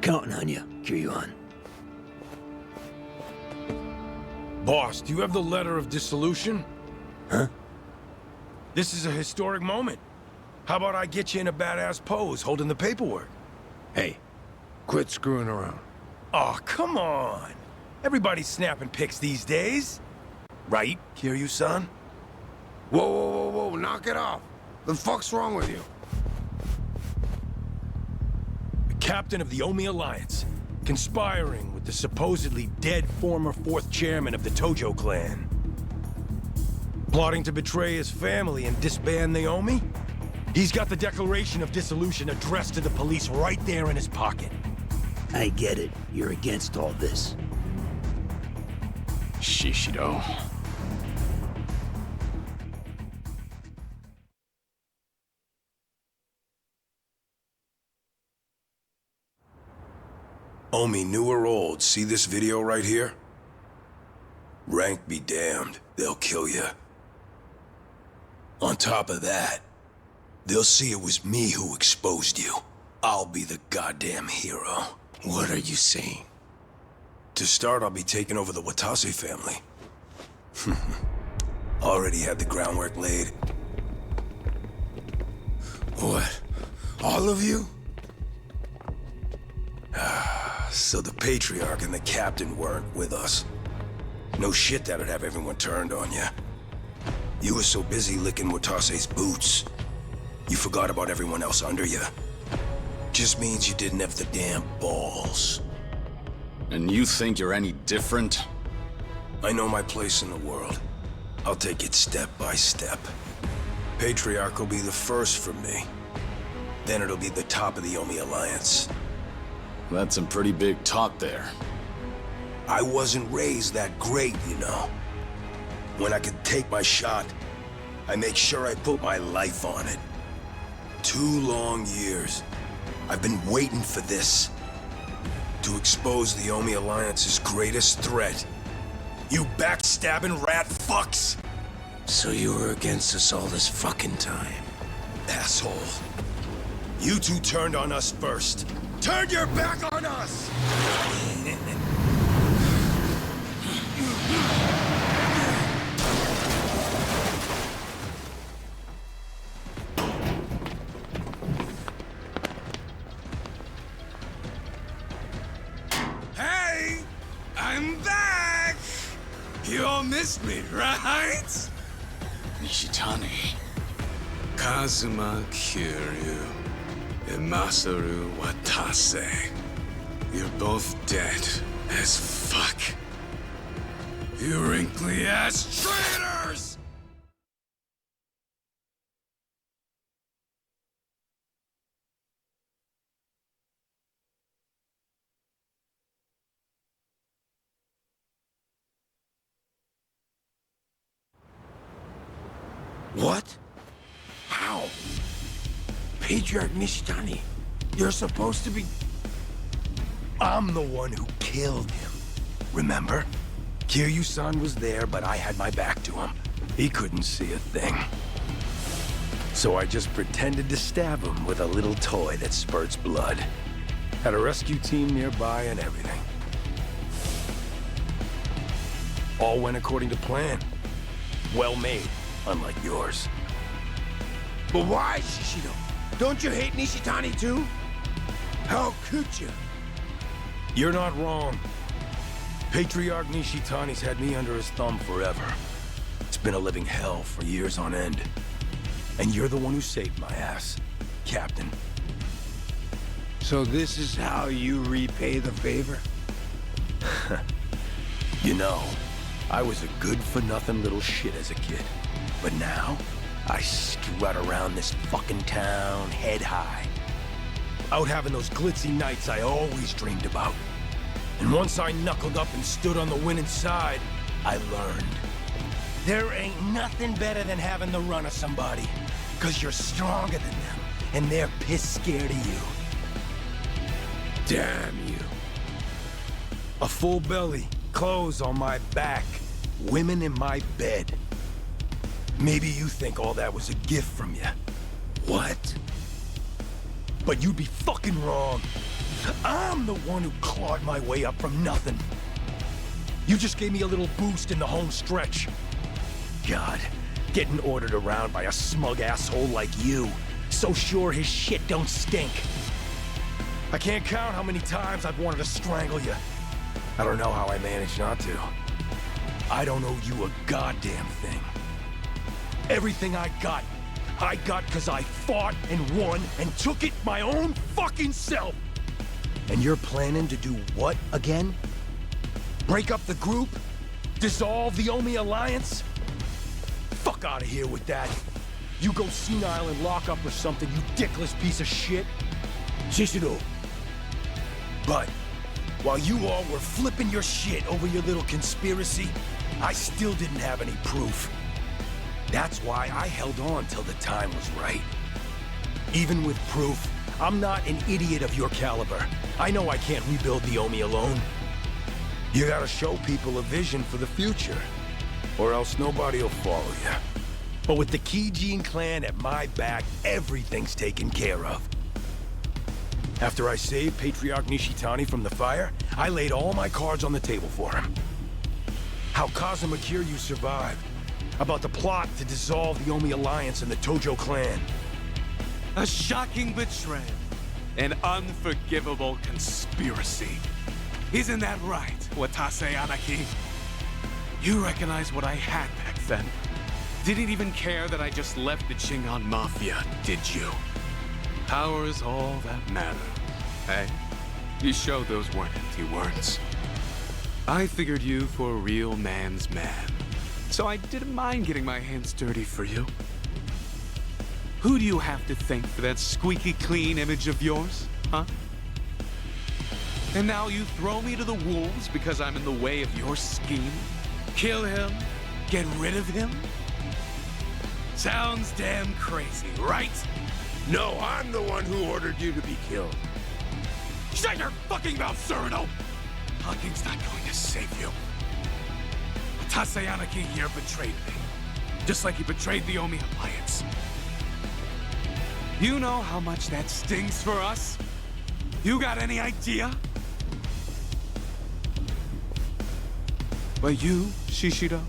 counting on you, Kiryu-on. Boss, do you have the letter of dissolution? Huh? This is a historic moment. How about I get you in a badass pose holding the paperwork? Hey, quit screwing around. Oh, come on. Everybody's snapping pics these days. Right, Kiryu-san? Whoa, whoa, whoa, whoa, knock it off. The fuck's wrong with you? The captain of the Omi Alliance, conspiring with the supposedly dead former 4th chairman of the Tojo clan. Plotting to betray his family and disband the Omi? He's got the Declaration of Dissolution addressed to the police right there in his pocket. I get it. You're against all this. Shishido. Omi, new or old, see this video right here? Rank be damned, they'll kill you. On top of that, they'll see it was me who exposed you. I'll be the goddamn hero. What are you saying? To start, I'll be taking over the Watase family. Already had the groundwork laid. What? All of you? So the Patriarch and the Captain weren't with us. No shit that'd have everyone turned on you. You were so busy licking Watase's boots, you forgot about everyone else under you. Just means you didn't have the damn balls. And you think you're any different? I know my place in the world. I'll take it step by step. Patriarch will be the first for me. Then it'll be the top of the Omi Alliance. That's some pretty big talk there. I wasn't raised that great, you know. When I could take my shot, I make sure I put my life on it. 2 long years. I've been waiting for this. To expose the Omi Alliance's greatest threat. You backstabbing rat fucks! So you were against us all this fucking time. Asshole. You two turned on us first. Turn your back on us! Hey! I'm back! You all missed me, right? Nishitani. Kazuma Kiryu and Masaru Watase. You're both dead as fuck. You wrinkly ass traitors! What? How? Patriarch Nishitani, you're supposed to be... I'm the one who killed him. Remember? Kiryu-san was there, but I had my back to him. He couldn't see a thing. So I just pretended to stab him with a little toy that spurts blood. Had a rescue team nearby and everything. All went according to plan. Well made, unlike yours. But why, Shishido? Don't you hate Nishitani too? How could you? You're not wrong. Patriarch Nishitani's had me under his thumb forever. It's been a living hell for years on end. And you're the one who saved my ass, Captain. So this is how you repay the favor? You know, I was a good-for-nothing little shit as a kid. But now, I strut around this fucking town head high. Out having those glitzy nights I always dreamed about. And once I knuckled up and stood on the winning side, I learned. There ain't nothing better than having the run of somebody. 'Cause you're stronger than them, and they're piss scared of you. Damn you. A full belly, clothes on my back, women in my bed. Maybe you think all that was a gift from you. What? But you'd be fucking wrong. I'm the one who clawed my way up from nothing. You just gave me a little boost in the home stretch. God, getting ordered around by a smug asshole like you, so sure his shit don't stink. I can't count how many times I've wanted to strangle you. I don't know how I managed not to. I don't owe you a goddamn thing. Everything I got because I fought and won and took it my own fucking self. And you're planning to do what again? Break up the group? Dissolve the Omi Alliance? Fuck out of here with that. You go senile and lock up or something, you dickless piece of shit. Shishiro. But while you all were flipping your shit over your little conspiracy, I still didn't have any proof. That's why I held on till the time was right. Even with proof, I'm not an idiot of your caliber. I know I can't rebuild the Omi alone. You gotta show people a vision for the future, or else nobody will follow you. But with the Kijin clan at my back, everything's taken care of. After I saved Patriarch Nishitani from the fire, I laid all my cards on the table for him. How Kazuma Kiryu survived, about the plot to dissolve the Omi Alliance and the Tojo clan. A shocking betrayal. An unforgivable conspiracy. Isn't that right, Watase Anaki? You recognize what I had back then. Didn't even care that I just left the Chingon Mafia, did you? Power is all that matters, eh? You showed those weren't empty words. I figured you for a real man's man, so I didn't mind getting my hands dirty for you. Who do you have to thank for that squeaky clean image of yours, huh? And now you throw me to the wolves because I'm in the way of your scheme? Kill him? Get rid of him? Sounds damn crazy, right? No, I'm the one who ordered you to be killed. Shut your fucking mouth, Cyrano! Talking's not going to save you. Watase Anaki here betrayed me. Just like he betrayed the Omi Alliance. You know how much that stings for us? You got any idea? But you, Shishiro,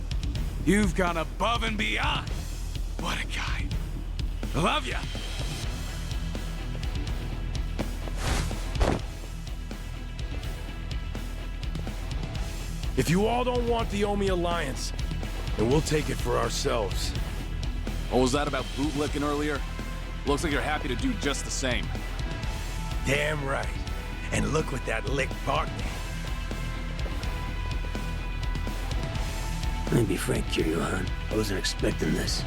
you've gone above and beyond. What a guy. Love ya. If you all don't want the Omi Alliance, then we'll take it for ourselves. What was that about bootlicking earlier? Looks like you're happy to do just the same. Damn right. And look what that lick bought me. Let me be frank, Kiryu-han. I wasn't expecting this.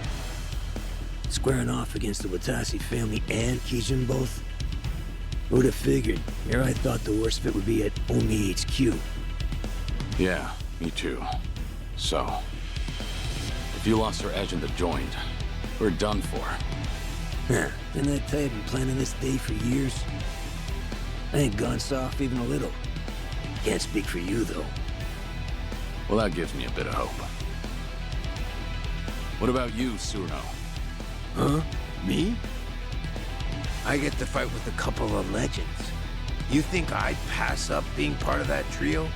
Squaring off against the Watase family and Kijin both? Who'd have figured? Here I thought the worst of it would be at Omi HQ. Yeah, me too. So, if you lost your edge in the joint, we're done for. Huh. Didn't I tell you I've been planning this day for years? I ain't gone soft even a little. Can't speak for you, though. Well, that gives me a bit of hope. What about you, Surno? Huh? Me? I get to fight with a couple of legends. You think I'd pass up being part of that trio?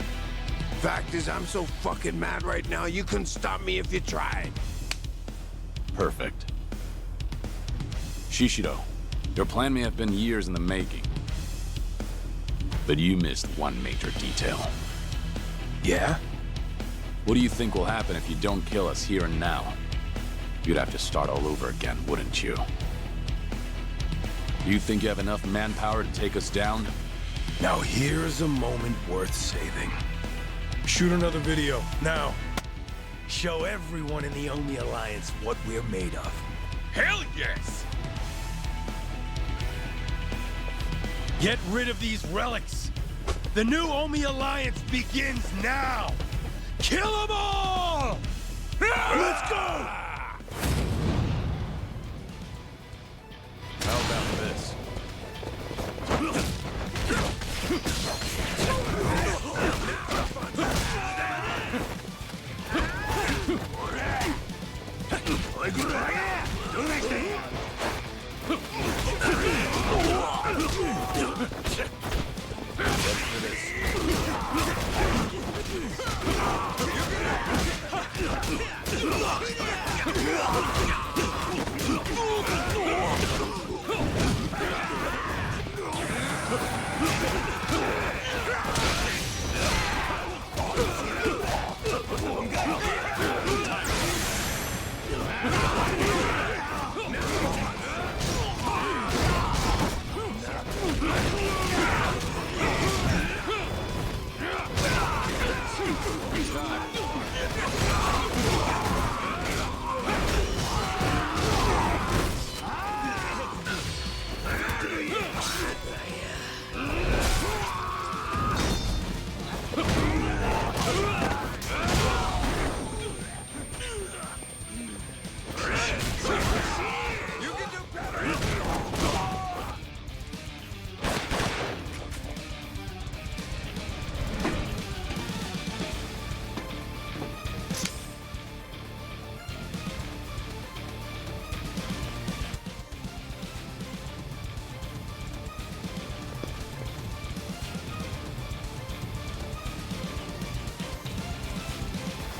Fact is, I'm so fucking mad right now, you couldn't stop me if you tried. Perfect. Shishiro, your plan may have been years in the making. But you missed one major detail. Yeah? What do you think will happen if you don't kill us here and now? You'd have to start all over again, wouldn't you? Do you think you have enough manpower to take us down? Now here's a moment worth saving. Shoot another video, now. Show everyone in the Omi Alliance what we're made of. Hell yes! Get rid of these relics! The new Omi Alliance begins now! Kill them all! Let's go! How about this?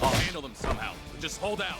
I'll handle them somehow. Just hold out.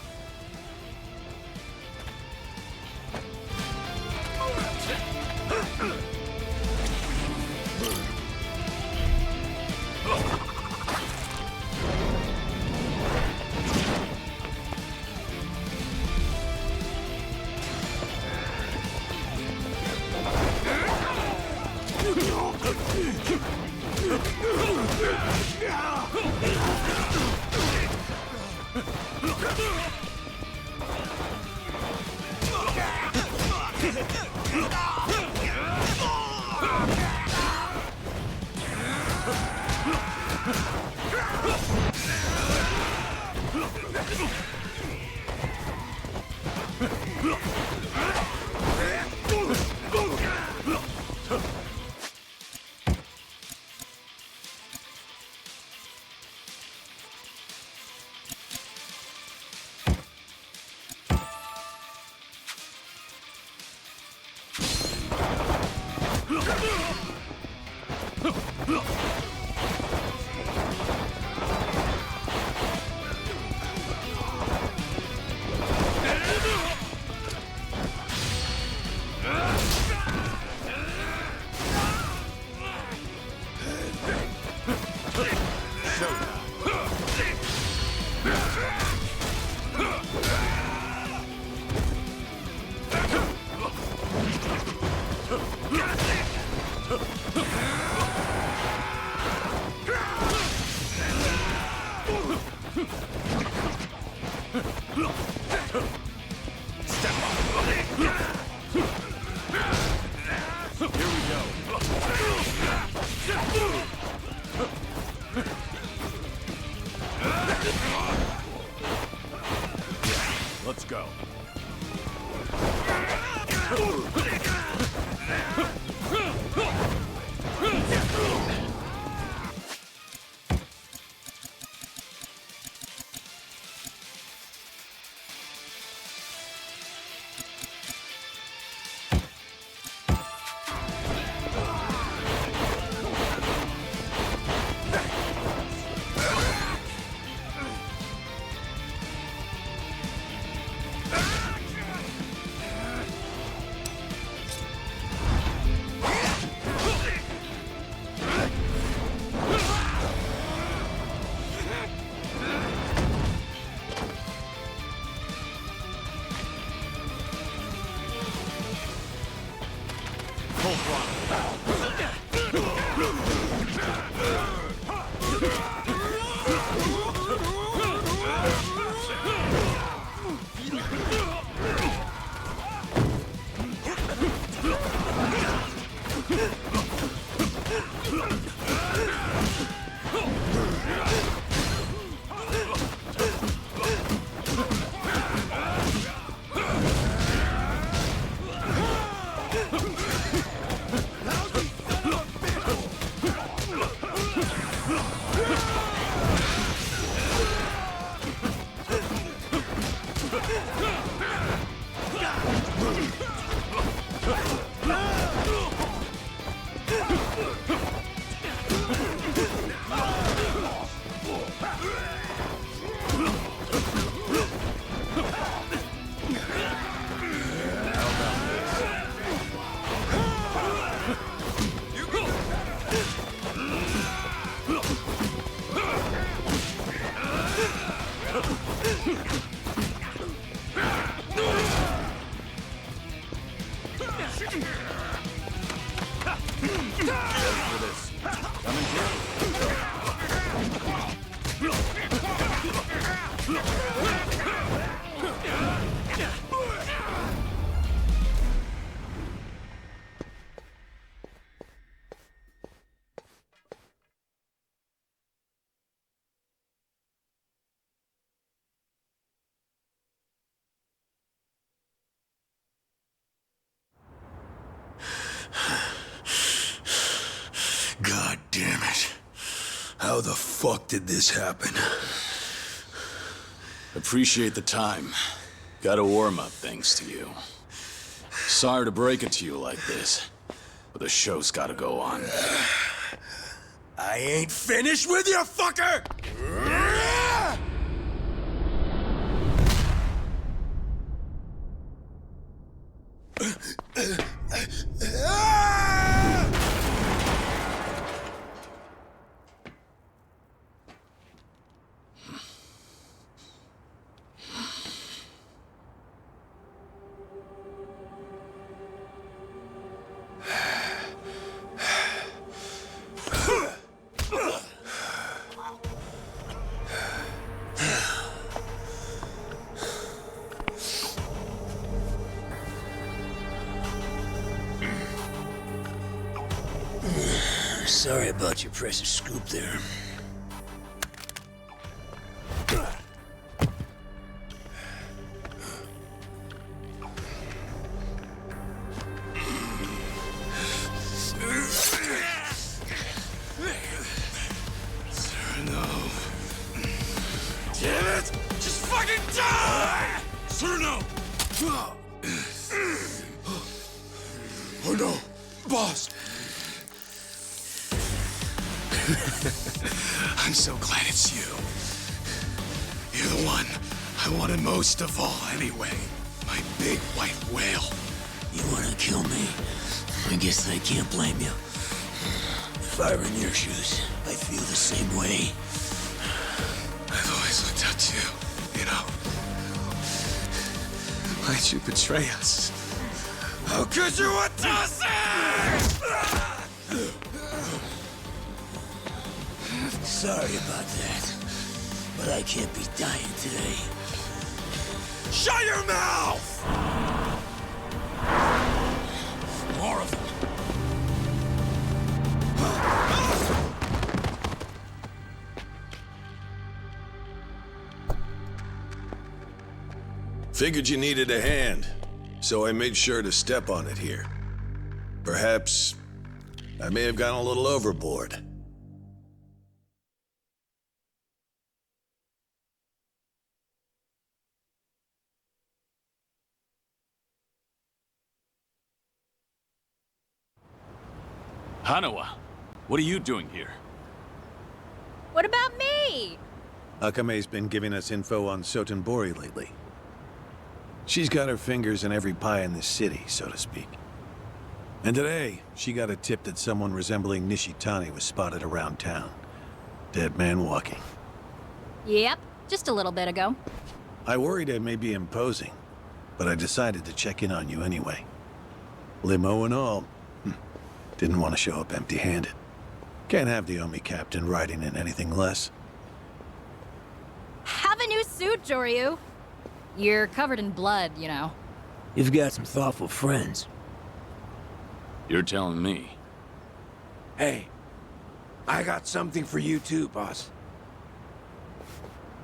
Let's go. for this. Coming through. God damn it. How the fuck did this happen? Appreciate the time. Got a warm-up thanks to you. Sorry to break it to you like this, but the show's gotta go on. I ain't finished with you, fucker! Sorry about your precious scoop there. No. Damn it! Just fucking die! Cerno! Oh no, boss! I'm so glad it's you. You're the one I wanted most of all anyway. My big white whale. You wanna kill me? I guess I can't blame you. If I were in your shoes, I'd feel the same way. I've always looked up to you, you know. Why'd you betray us? How could you Watase? Sorry about that, but I can't be dying today. Shut your mouth! More of them. Figured you needed a hand, so I made sure to step on it here. Perhaps I may have gone a little overboard. Hanawa, what are you doing here? What about me? Akame's been giving us info on Sotenbori lately. She's got her fingers in every pie in this city, so to speak. And today, she got a tip that someone resembling Nishitani was spotted around town. Dead man walking. Yep, just a little bit ago. I worried I may be imposing, but I decided to check in on you anyway. Limo and all. Didn't want to show up empty-handed. Can't have the Omi captain riding in anything less. Have a new suit, Joryu. You're covered in blood, you know. You've got some thoughtful friends. You're telling me. Hey, I got something for you too, boss.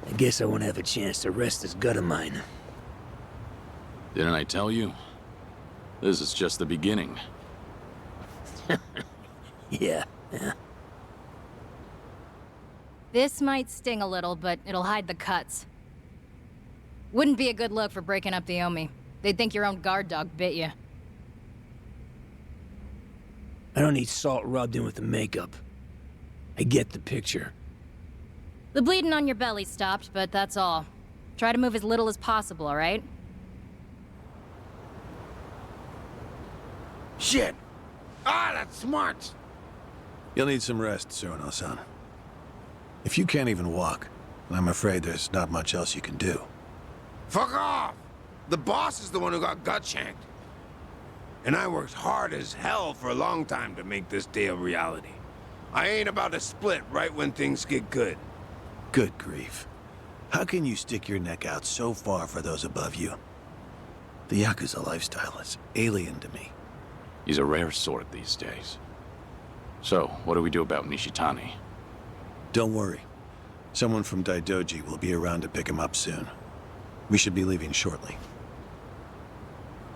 I guess I won't have a chance to rest this gut of mine. Didn't I tell you? This is just the beginning. Yeah. This might sting a little, but it'll hide the cuts. Wouldn't be a good look for breaking up the Omi. They'd think your own guard dog bit you. I don't need salt rubbed in with the makeup. I get the picture. The bleeding on your belly stopped, but that's all. Try to move as little as possible, all right? Shit! Ah, that's smart! You'll need some rest, Tsuruno-san. If you can't even walk, then I'm afraid there's not much else you can do. Fuck off! The boss is the one who got gut shanked. And I worked hard as hell for a long time to make this day a reality. I ain't about to split right when things get good. Good grief. How can you stick your neck out so far for those above you? The Yakuza lifestyle is alien to me. He's a rare sort these days. So, what do we do about Nishitani? Don't worry. Someone from Daidoji will be around to pick him up soon. We should be leaving shortly.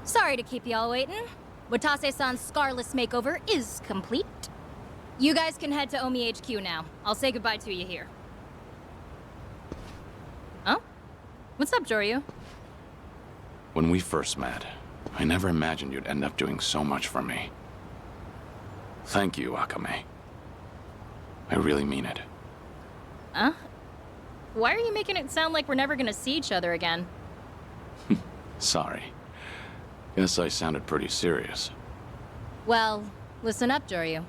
Sorry to keep y'all waiting. Watase-san's Scarless makeover is complete. You guys can head to Omi HQ now. I'll say goodbye to you here. Oh? What's up, Joryu? When we first met, I never imagined you'd end up doing so much for me. Thank you, Akame. I really mean it. Huh? Why are you making it sound like we're never gonna see each other again? Sorry. Guess I sounded pretty serious. Well, listen up, Joryu.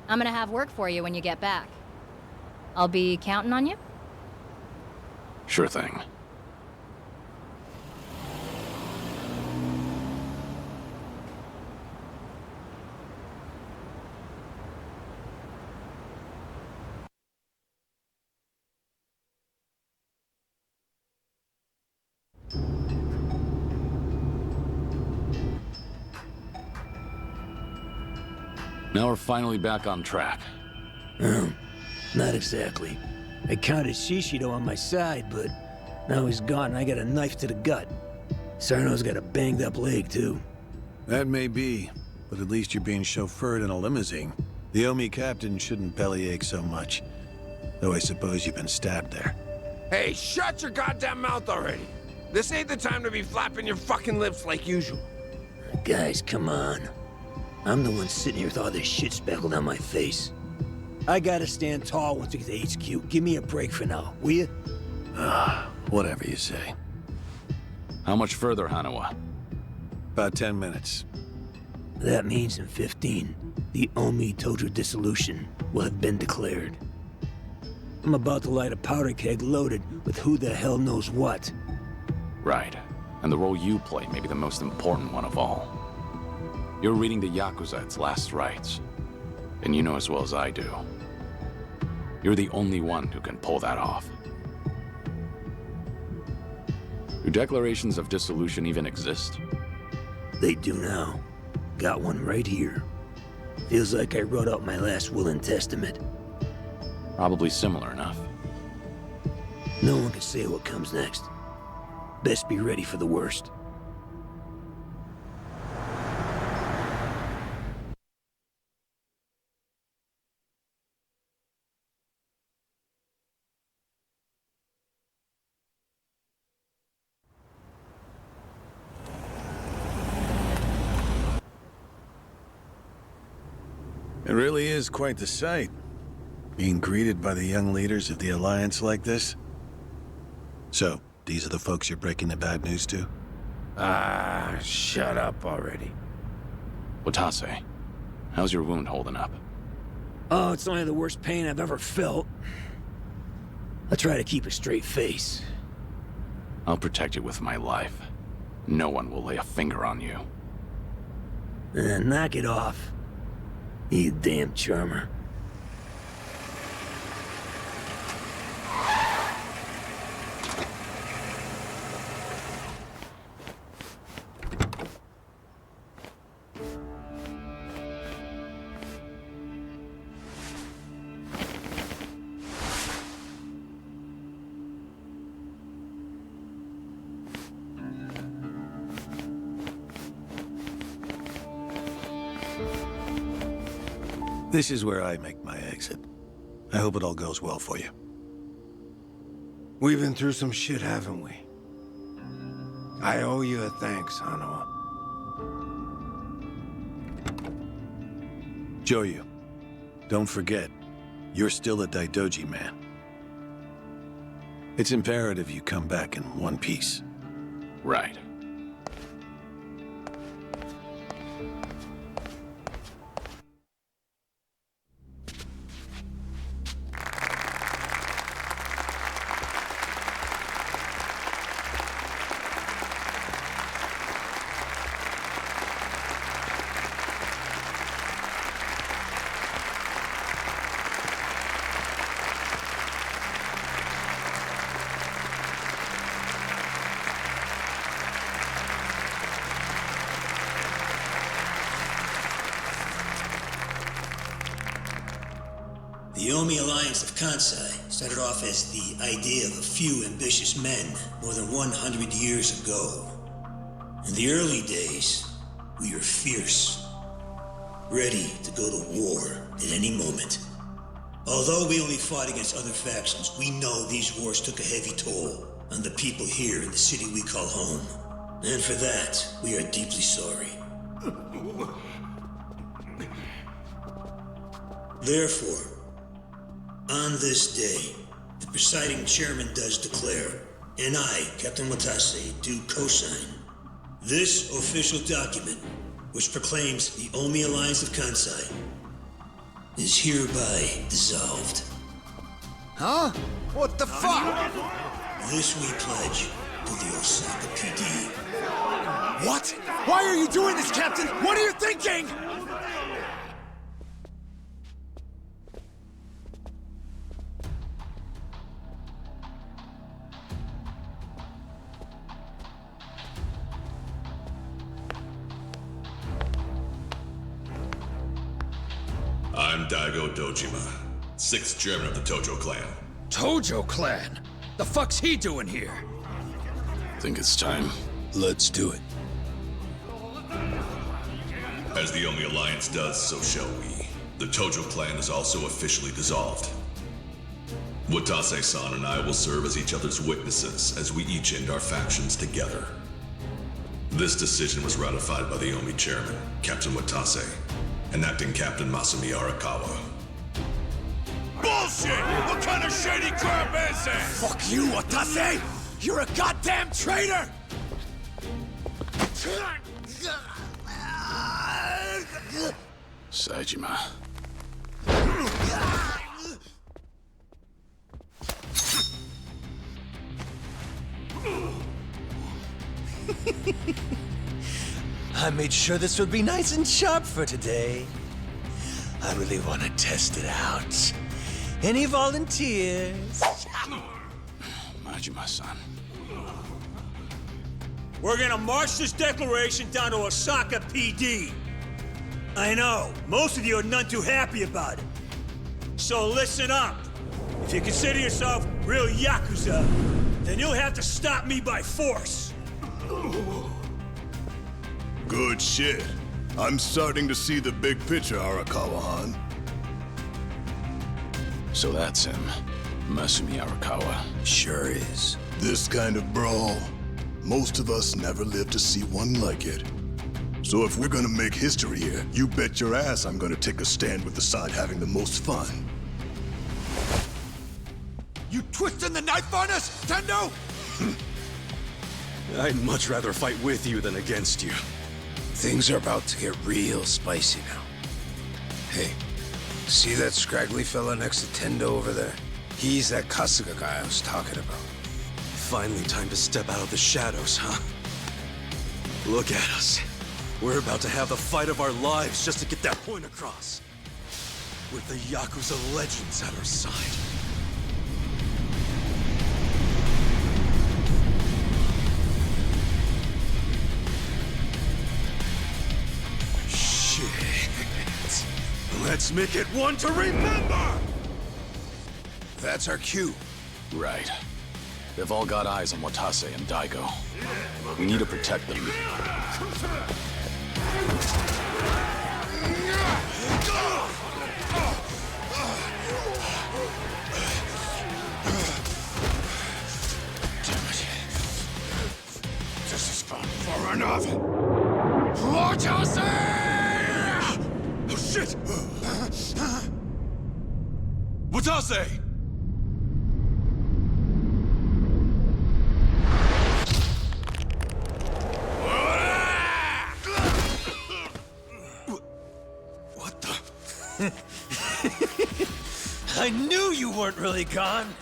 I'm gonna have work for you when you get back. I'll be counting on you? Sure thing. Now we're finally back on track. Not exactly. I counted Shishido on my side, but now he's gone and I got a knife to the gut. Sarno's got a banged up leg, too. That may be, but at least you're being chauffeured in a limousine. The Omi captain shouldn't bellyache so much. Though I suppose you've been stabbed there. Hey, shut your goddamn mouth already! This ain't the time to be flapping your fucking lips like usual. Guys, come on. I'm the one sitting here with all this shit speckled on my face. I gotta stand tall once we get to HQ. Give me a break for now, will you? Whatever you say. How much further, Hanawa? About 10 minutes. That means in 15, the Omi Tojo dissolution will have been declared. I'm about to light a powder keg loaded with who the hell knows what. Right. And the role you play may be the most important one of all. You're reading the Yakuza its last rites. And you know as well as I do. You're the only one who can pull that off. Do declarations of dissolution even exist? They do now. Got one right here. Feels like I wrote out my last will and testament. Probably similar enough. No one can say what comes next. Best be ready for the worst. It really is quite the sight. Being greeted by the young leaders of the Alliance like this. So, these are the folks you're breaking the bad news to? Shut up already. Watase, how's your wound holding up? Oh, it's only the worst pain I've ever felt. I try to keep a straight face. I'll protect you with my life. No one will lay a finger on you. Knock it off. You damn charmer. This is where I make my exit. I hope it all goes well for you. We've been through some shit, haven't we? I owe you a thanks, Hanawa. Joryu, don't forget, you're still a Daidoji man. It's imperative you come back in one piece. Right. The Omi Alliance of Kansai started off as the idea of a few ambitious men more than 100 years ago. In the early days, we were fierce, ready to go to war at any moment. Although we only fought against other factions, we know these wars took a heavy toll on the people here in the city we call home. And for that, we are deeply sorry. Therefore, on this day, the presiding chairman does declare, and I, Captain Watase, do co-sign this official document, which proclaims the Omi Alliance of Kansai is hereby dissolved. Huh? What the fuck? This we pledge to the Osaka PD. What? Why are you doing this, Captain? What are you thinking? I'm Daigo Dojima, 6th chairman of the Tojo clan. Tojo clan? The fuck's he doing here? Think it's time. Let's do it. As the Omi Alliance does, so shall we. The Tojo clan is also officially dissolved. Watase-san and I will serve as each other's witnesses as we each end our factions together. This decision was ratified by the Omi chairman, Captain Watase, and acting Captain Masumi Arakawa. Bullshit! What kind of shady crap is this? Fuck you, Watase! You're a goddamn traitor! Saejima. I made sure this would be nice and sharp for today. I really want to test it out. Any volunteers? Majima-san. We're gonna march this declaration down to Osaka PD. I know, most of you are none too happy about it. So listen up. If you consider yourself real Yakuza, then you'll have to stop me by force. Good shit. I'm starting to see the big picture, Arakawa-han. So that's him. Masumi Arakawa. Sure is. This kind of brawl, most of us never lived to see one like it. So if we're gonna make history here, you bet your ass I'm gonna take a stand with the side having the most fun. You twisting the knife on us, Tendo? I'd much rather fight with you than against you. Things are about to get real spicy now. Hey, see that scraggly fella next to Tendo over there? He's that Kasuga guy I was talking about. Finally time to step out of the shadows, huh? Look at us. We're about to have the fight of our lives just to get that point across. With the Yakuza legends at our side. Shit. Let's make it one to remember! That's our cue. Right. They've all got eyes on Watase and Daigo. We need to protect them. Damn it. This has gone far enough. Watase! Oh, shit! Watase! What the? I knew you weren't really gone.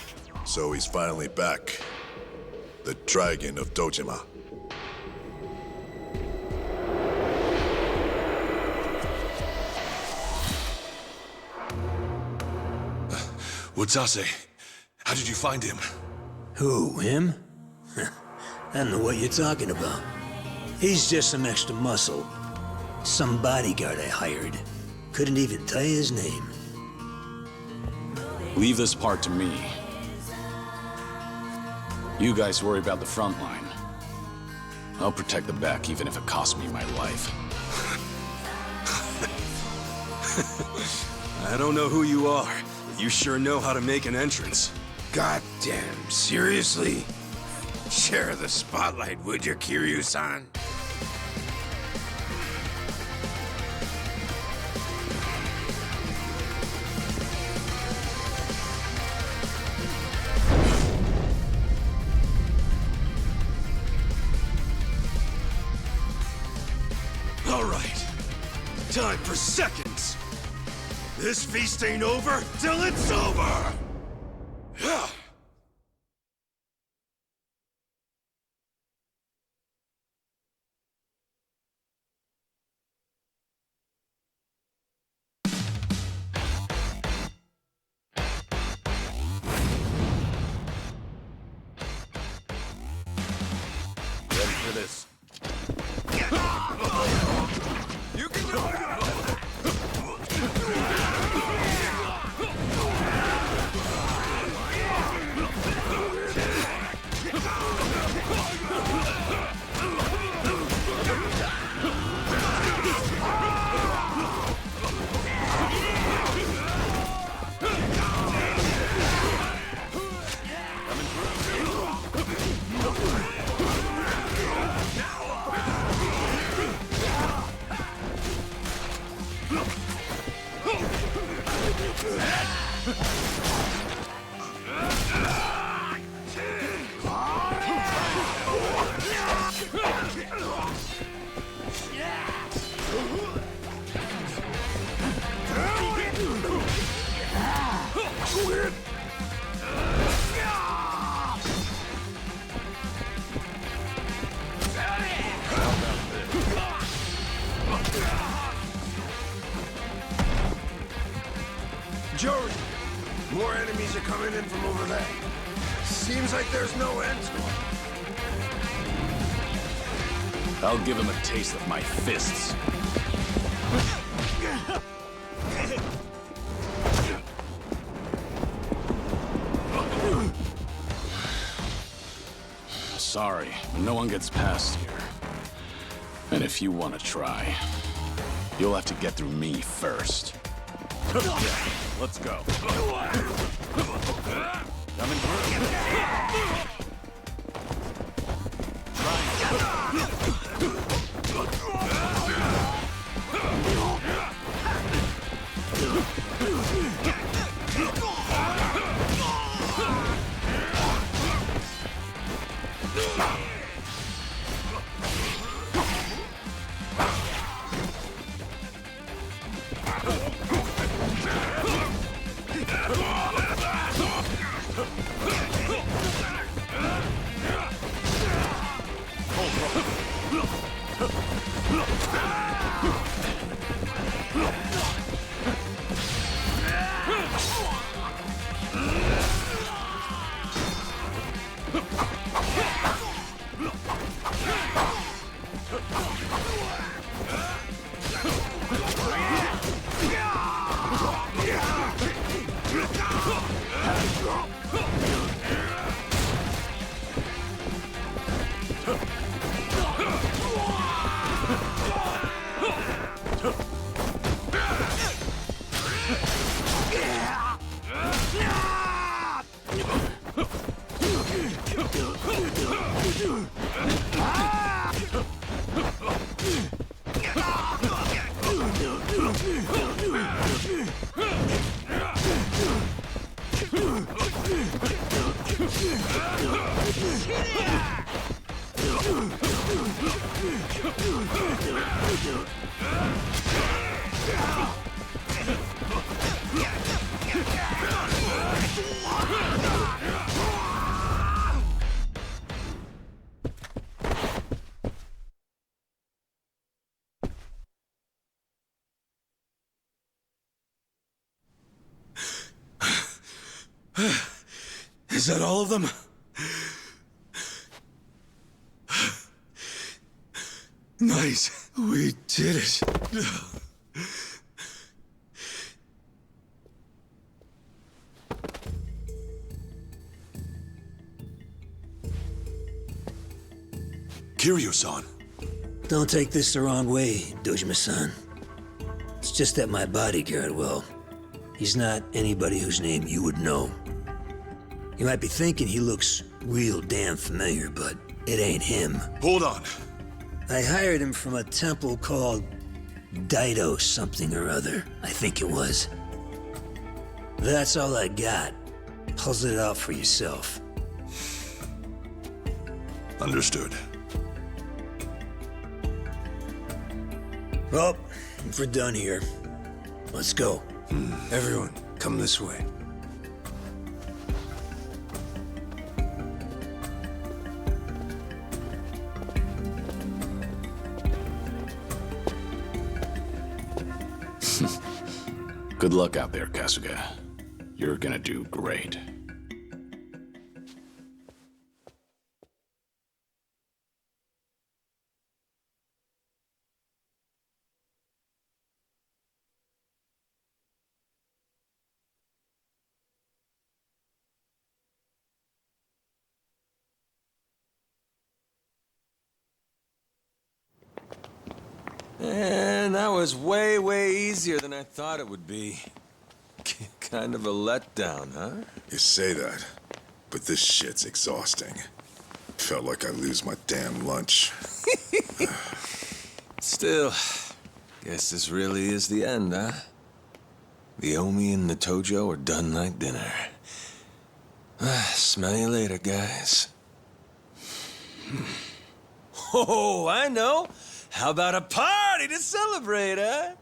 So he's finally back. The Dragon of Dojima. Watase, how did you find him? Who, him? I don't know what you're talking about. He's just some extra muscle. Some bodyguard I hired. Couldn't even tell you his name. Leave this part to me. You guys worry about the front line. I'll protect the back even if it costs me my life. I don't know who you are, but you sure know how to make an entrance. Goddamn, seriously? Share the spotlight, would you, Kiryu-san? All right, time for seconds. This feast ain't over till it's over! Ready for this? You can do it! Joey, more enemies are coming in from over there. Seems like there's no end to them. I'll give him a taste of my fists. Sorry, no one gets past here. And if you want to try, you'll have to get through me first. Let's go. Coming through. Is that all of them? Nice. We did it. Kiryu-san. Don't take this the wrong way, Dojima-san. It's just that my bodyguard, well, he's not anybody whose name you would know. You might be thinking he looks real damn familiar, but it ain't him. Hold on. I hired him from a temple called Daido something or other, I think it was. That's all I got. Puzzle it out for yourself. Understood. Well, if we're done here, let's go. Everyone, come this way. Good luck out there, Kasuga. You're gonna do great. And that was way, way easier than I thought it would be. Kind of a letdown, huh? You say that, but this shit's exhausting. Felt like I lose my damn lunch. Still, guess this really is the end, huh? The Omi and the Tojo are done like dinner. Smell you later, guys. Oh, I know. How about a party to celebrate, huh?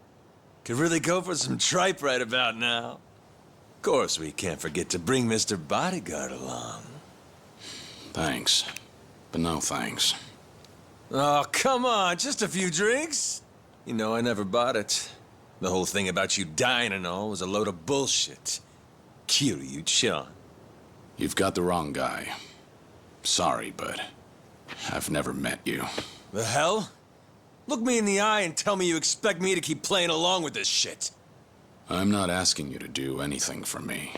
Could really go for some tripe right about now. Of course, we can't forget to bring Mr. Bodyguard along. Thanks, but no thanks. Oh, come on, just a few drinks. You know, I never bought it. The whole thing about you dying and all was a load of bullshit. Kiryu-chan. You've got the wrong guy. Sorry, but I've never met you. The hell? Look me in the eye and tell me you expect me to keep playing along with this shit. I'm not asking you to do anything for me.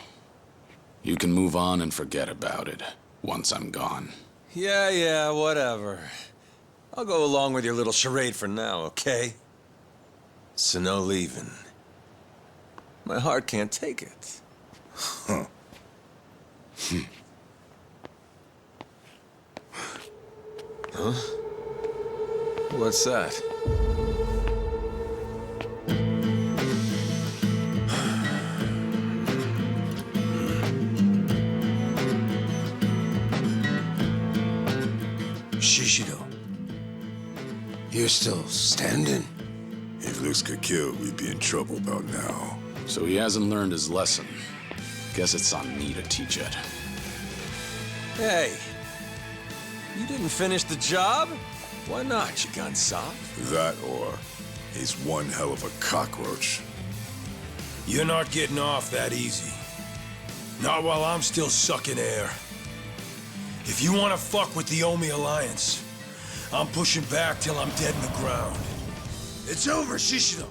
You can move on and forget about it once I'm gone. Yeah, whatever. I'll go along with your little charade for now, okay? So no leaving. My heart can't take it. Huh. Huh? What's that? Shishido. You're still standing? If Luce could kill, we'd be in trouble about now. So he hasn't learned his lesson. Guess it's on me to teach it. Hey, you didn't finish the job? Why not, you gun soft? That or he's one hell of a cockroach. You're not getting off that easy. Not while I'm still sucking air. If you want to fuck with the Omi Alliance, I'm pushing back till I'm dead in the ground. It's over, Shishido.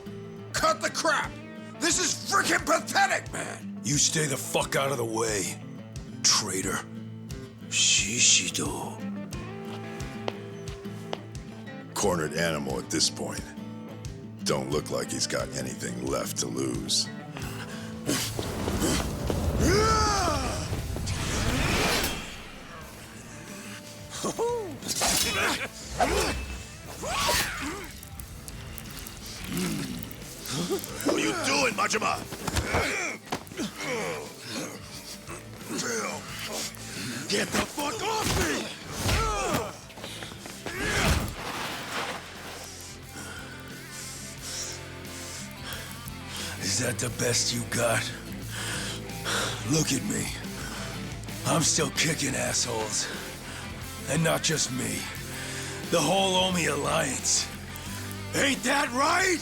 Cut the crap. This is freaking pathetic, man. You stay the fuck out of the way, traitor. Shishido. Cornered animal at this point. Don't look like he's got anything left to lose. What are you doing, Majima? Get the fuck off me! Is that the best you got? Look at me. I'm still kicking assholes. And not just me. The whole Omi Alliance. Ain't that right?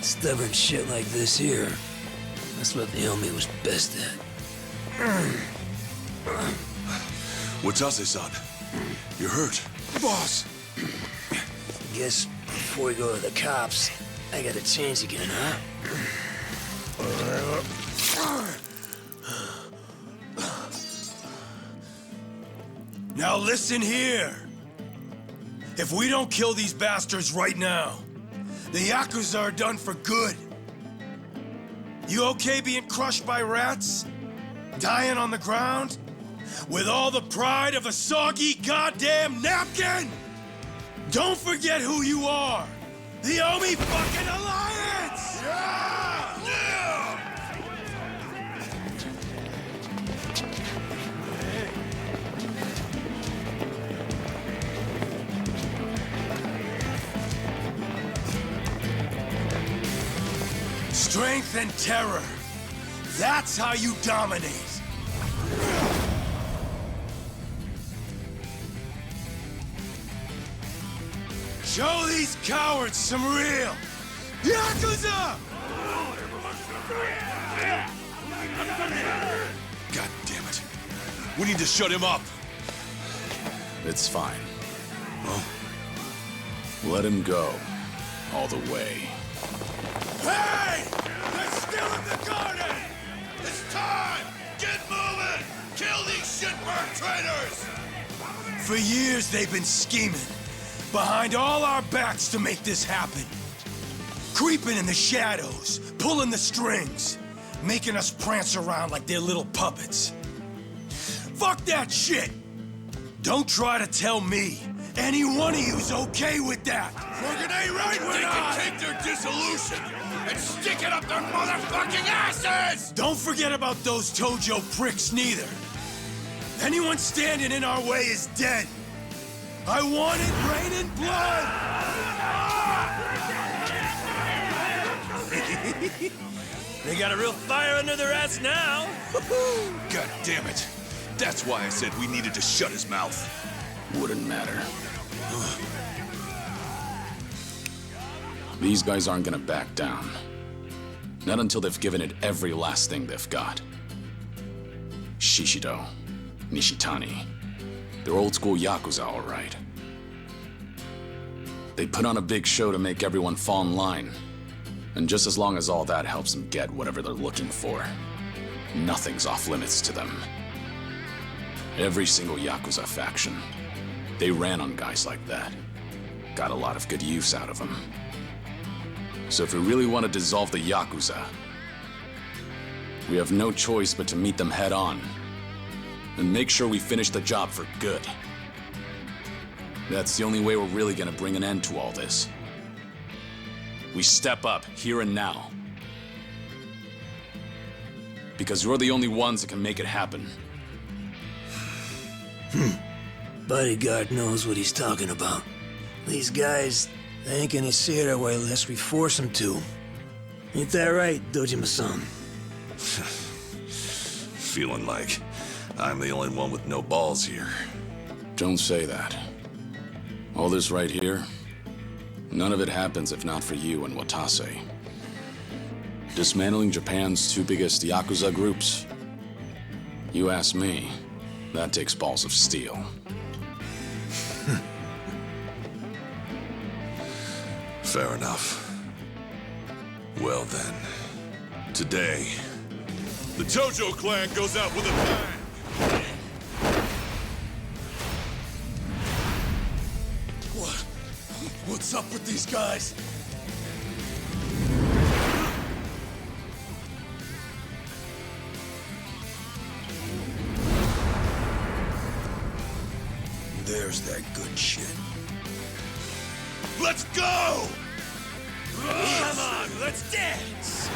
Stubborn shit like this here. That's what the Omi was best at. Watase-san, you're hurt. Boss! Guess before we go to the cops, I gotta change again, huh? Now listen here. If we don't kill these bastards right now, the Yakuza are done for good. You okay being crushed by rats? Dying on the ground? With all the pride of a soggy goddamn napkin? Don't forget who you are! The Omi fucking Alliance! Yeah! Yeah! Strength and terror. That's how you dominate. Show these cowards some real Yakuza! God damn it. We need to shut him up. It's fine. Well, let him go. All the way. Hey! They're still in the garden! It's time! Get moving! Kill these shitbird traitors! For years they've been scheming behind all our backs to make this happen. Creeping in the shadows, pulling the strings, making us prance around like they're little puppets. Fuck that shit! Don't try to tell me any one of you's okay with that. Fucking A right with They can take their dissolution and stick it up their motherfucking asses! Don't forget about those Tojo pricks neither. Anyone standing in our way is dead. I want it raining blood! They got a real fire under their ass now. God damn it. That's why I said we needed to shut his mouth. Wouldn't matter. These guys aren't gonna back down. Not until they've given it every last thing they've got. Shishido, Nishitani. They're old school Yakuza, all right. They put on a big show to make everyone fall in line. And just as long as all that helps them get whatever they're looking for, nothing's off limits to them. Every single Yakuza faction, they ran on guys like that. Got a lot of good use out of them. So if we really want to dissolve the Yakuza, we have no choice but to meet them head on and make sure we finish the job for good. That's the only way we're really gonna bring an end to all this. We step up, here and now. Because we're the only ones that can make it happen. Bodyguard knows what he's talking about. These guys, they ain't gonna see it our way unless we force them to. Ain't that right, Dojima-san? Feeling like I'm the only one with no balls here. Don't say that. All this right here, none of it happens if not for you and Watase. Dismantling Japan's two biggest Yakuza groups? You ask me, that takes balls of steel. Fair enough. Well then, today, the Tojo clan goes out with a bang! What's up with these guys? There's that good shit. Let's go! Come on, let's dance!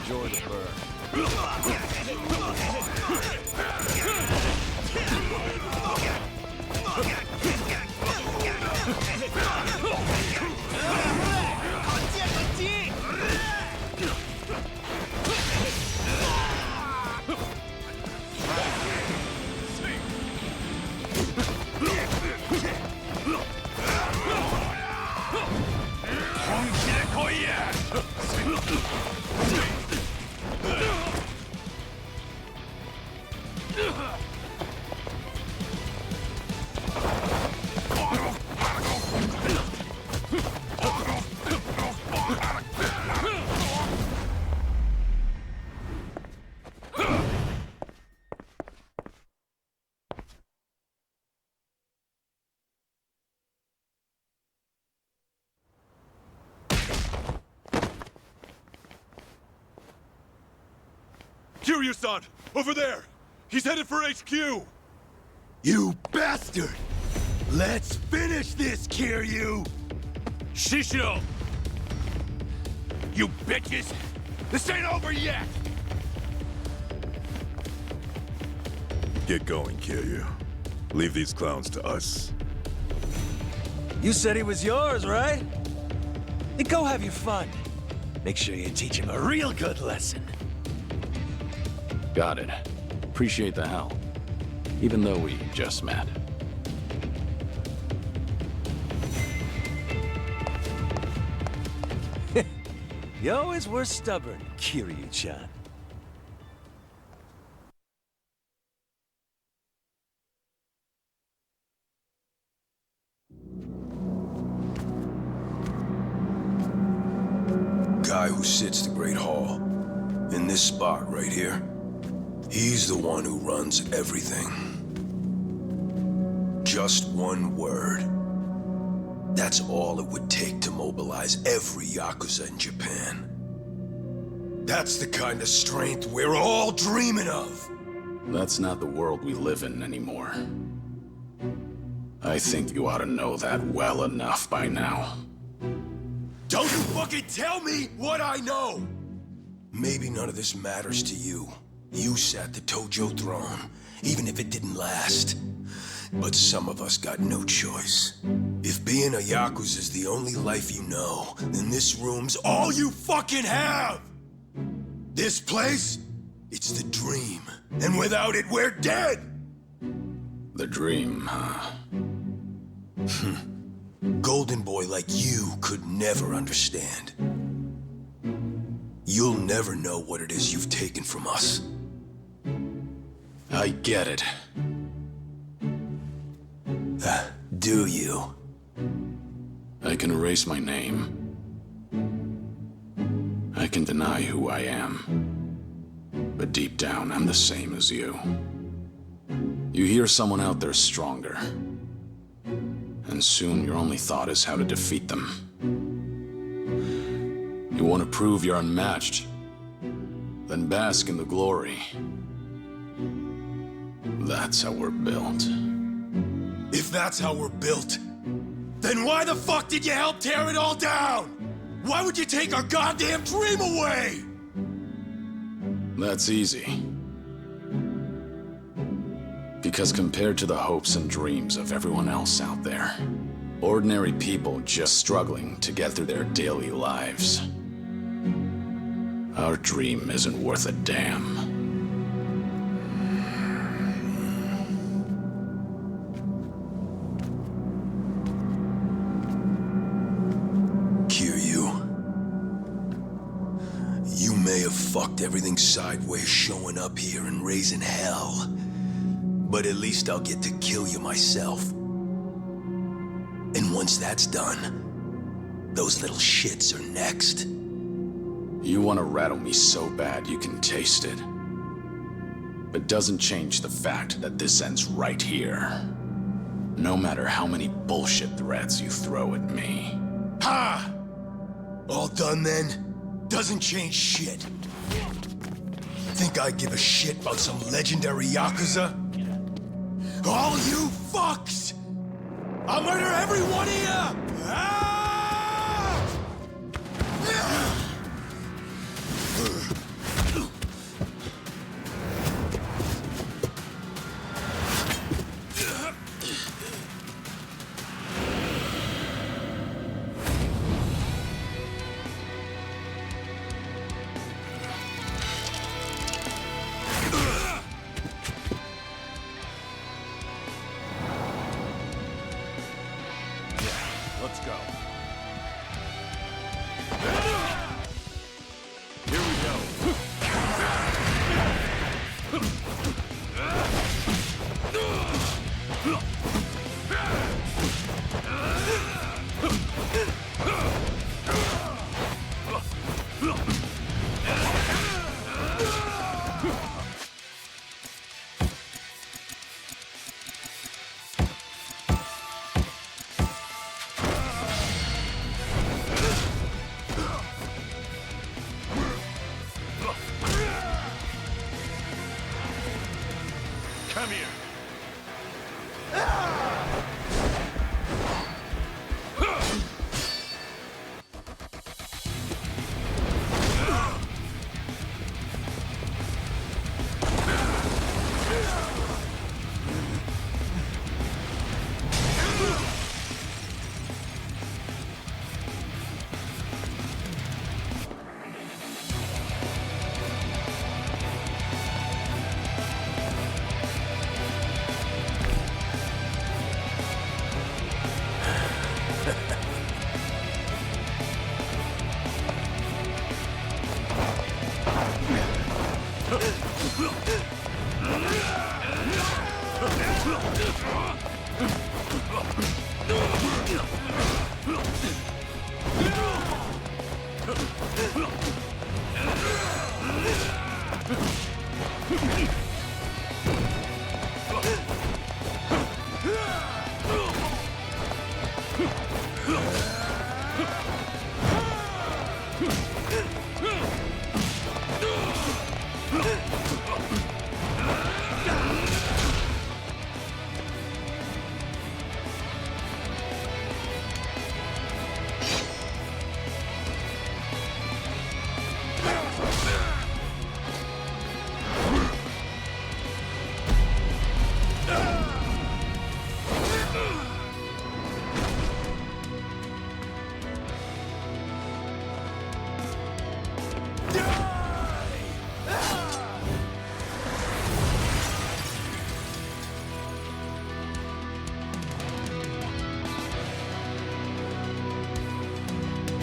Enjoy the burn. Kiryu-san! Over there! He's headed for HQ! You bastard! Let's finish this, Kiryu! Shishio! You bitches! This ain't over yet! Get going, Kiryu. Leave these clowns to us. You said he was yours, right? Then go have your fun. Make sure you teach him a real good lesson. Got it. Appreciate the help. Even though we just met. You always were stubborn, Kiryu-chan. Guy who sits the Great Hall. In this spot right here. He's the one who runs everything. Just one word. That's all it would take to mobilize every Yakuza in Japan. That's the kind of strength we're all dreaming of. That's not the world we live in anymore. I think you ought to know that well enough by now. Don't you fucking tell me what I know! Maybe none of this matters to you. You sat the Tojo throne, even if it didn't last. But some of us got no choice. If being a Yakuza is the only life you know, then this room's all you fucking have! This place, it's the dream. And without it, we're dead! The dream, huh? Golden boy like you could never understand. You'll never know what it is you've taken from us. I get it. Do you? I can erase my name. I can deny who I am. But deep down, I'm the same as you. You hear someone out there stronger. And soon your only thought is how to defeat them. You want to prove you're unmatched. Then bask in the glory. That's how we're built. If that's how we're built, then why the fuck did you help tear it all down? Why would you take our goddamn dream away? That's easy. Because compared to the hopes and dreams of everyone else out there, ordinary people just struggling to get through their daily lives, our dream isn't worth a damn. You may have fucked everything sideways showing up here and raising hell. But at least I'll get to kill you myself. And once that's done, those little shits are next. You want to rattle me so bad you can taste it. But doesn't change the fact that this ends right here. No matter how many bullshit threats you throw at me. Ha! All done then? Doesn't change shit. Think I give a shit about some legendary Yakuza? All you fucks! I'll murder every one of you! Ah! Let's go. Here we go. Come here.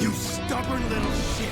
You stubborn little shit!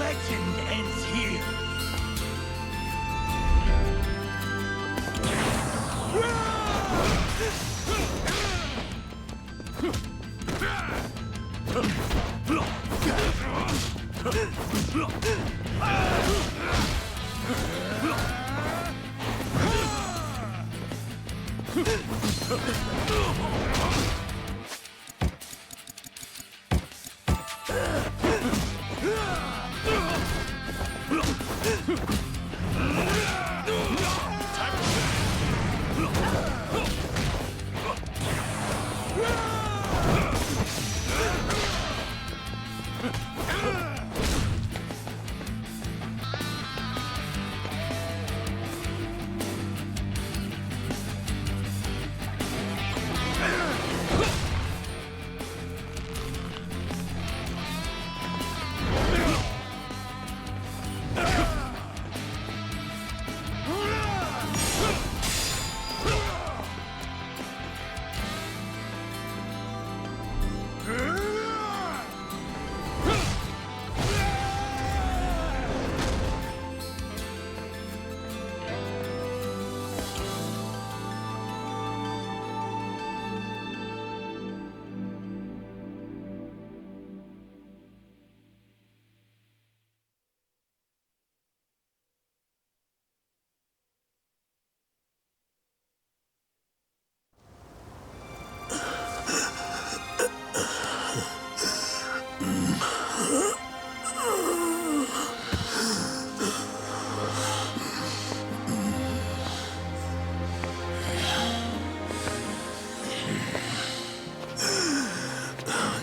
legend ends here.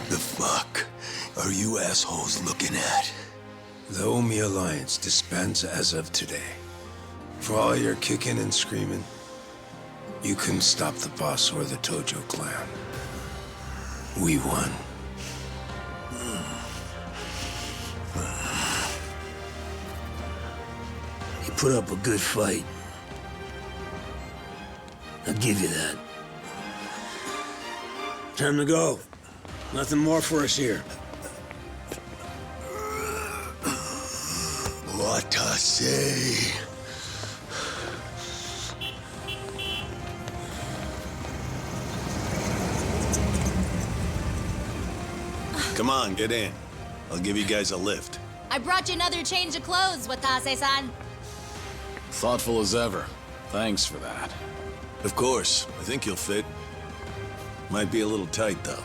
The fuck are you assholes looking at? The Omi Alliance disbands as of today. For all your kicking and screaming, you couldn't stop the boss or the Tojo clan. We won. You put up a good fight. I'll give you that. Time to go. Nothing more for us here. What I say? Come on, get in. I'll give you guys a lift. I brought you another change of clothes, Watase-san. Thoughtful as ever. Thanks for that. Of course. I think you'll fit. Might be a little tight, though.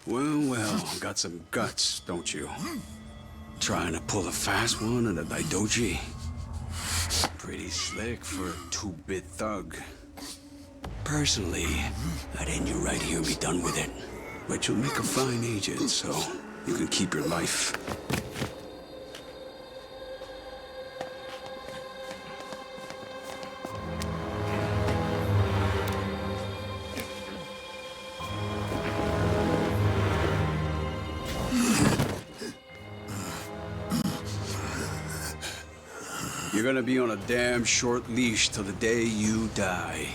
Well, got some guts, don't you? Trying to pull a fast one at a Daidoji. Pretty slick for a two-bit thug. Personally, I'd end you right here and be done with it. But you'll make a fine agent, so you can keep your life. You're gonna be on a damn short leash till the day you die.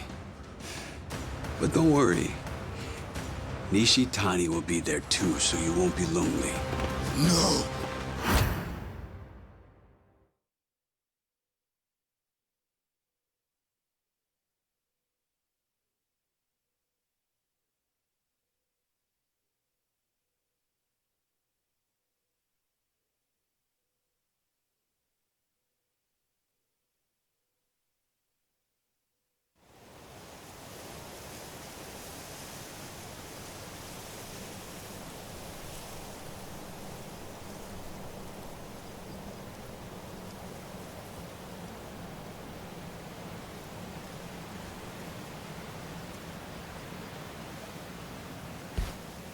But don't worry. Nishitani will be there too, so you won't be lonely. No!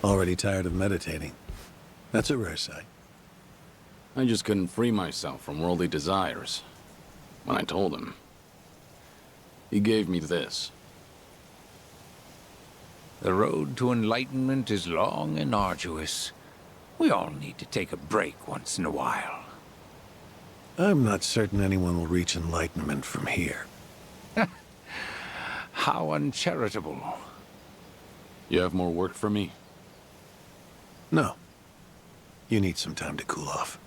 Already tired of meditating. That's a rare sight. I just couldn't free myself from worldly desires. When I told him, he gave me this. The road to enlightenment is long and arduous. We all need to take a break once in a while. I'm not certain anyone will reach enlightenment from here. How uncharitable. You have more work for me? No. You need some time to cool off.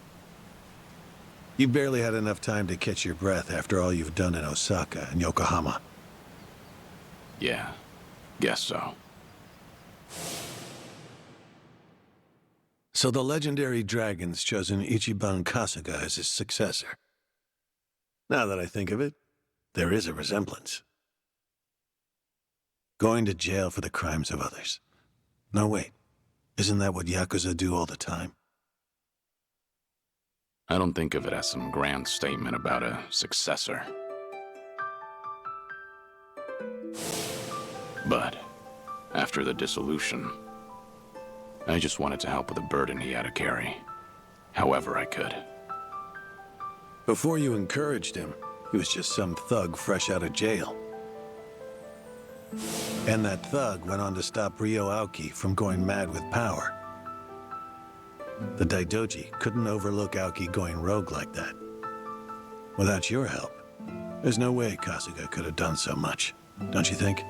You barely had enough time to catch your breath after all you've done in Osaka and Yokohama. Yeah, guess so. So the legendary dragon's chosen Ichiban Kasuga as his successor. Now that I think of it, there is a resemblance. Going to jail for the crimes of others. No, wait. Isn't that what Yakuza do all the time? I don't think of it as some grand statement about a successor. But after the dissolution, I just wanted to help with the burden he had to carry, however I could. Before you encouraged him, he was just some thug fresh out of jail. And that thug went on to stop Ryo Aoki from going mad with power. The Daidoji couldn't overlook Aoki going rogue like that. Without your help, there's no way Kasuga could have done so much, don't you think?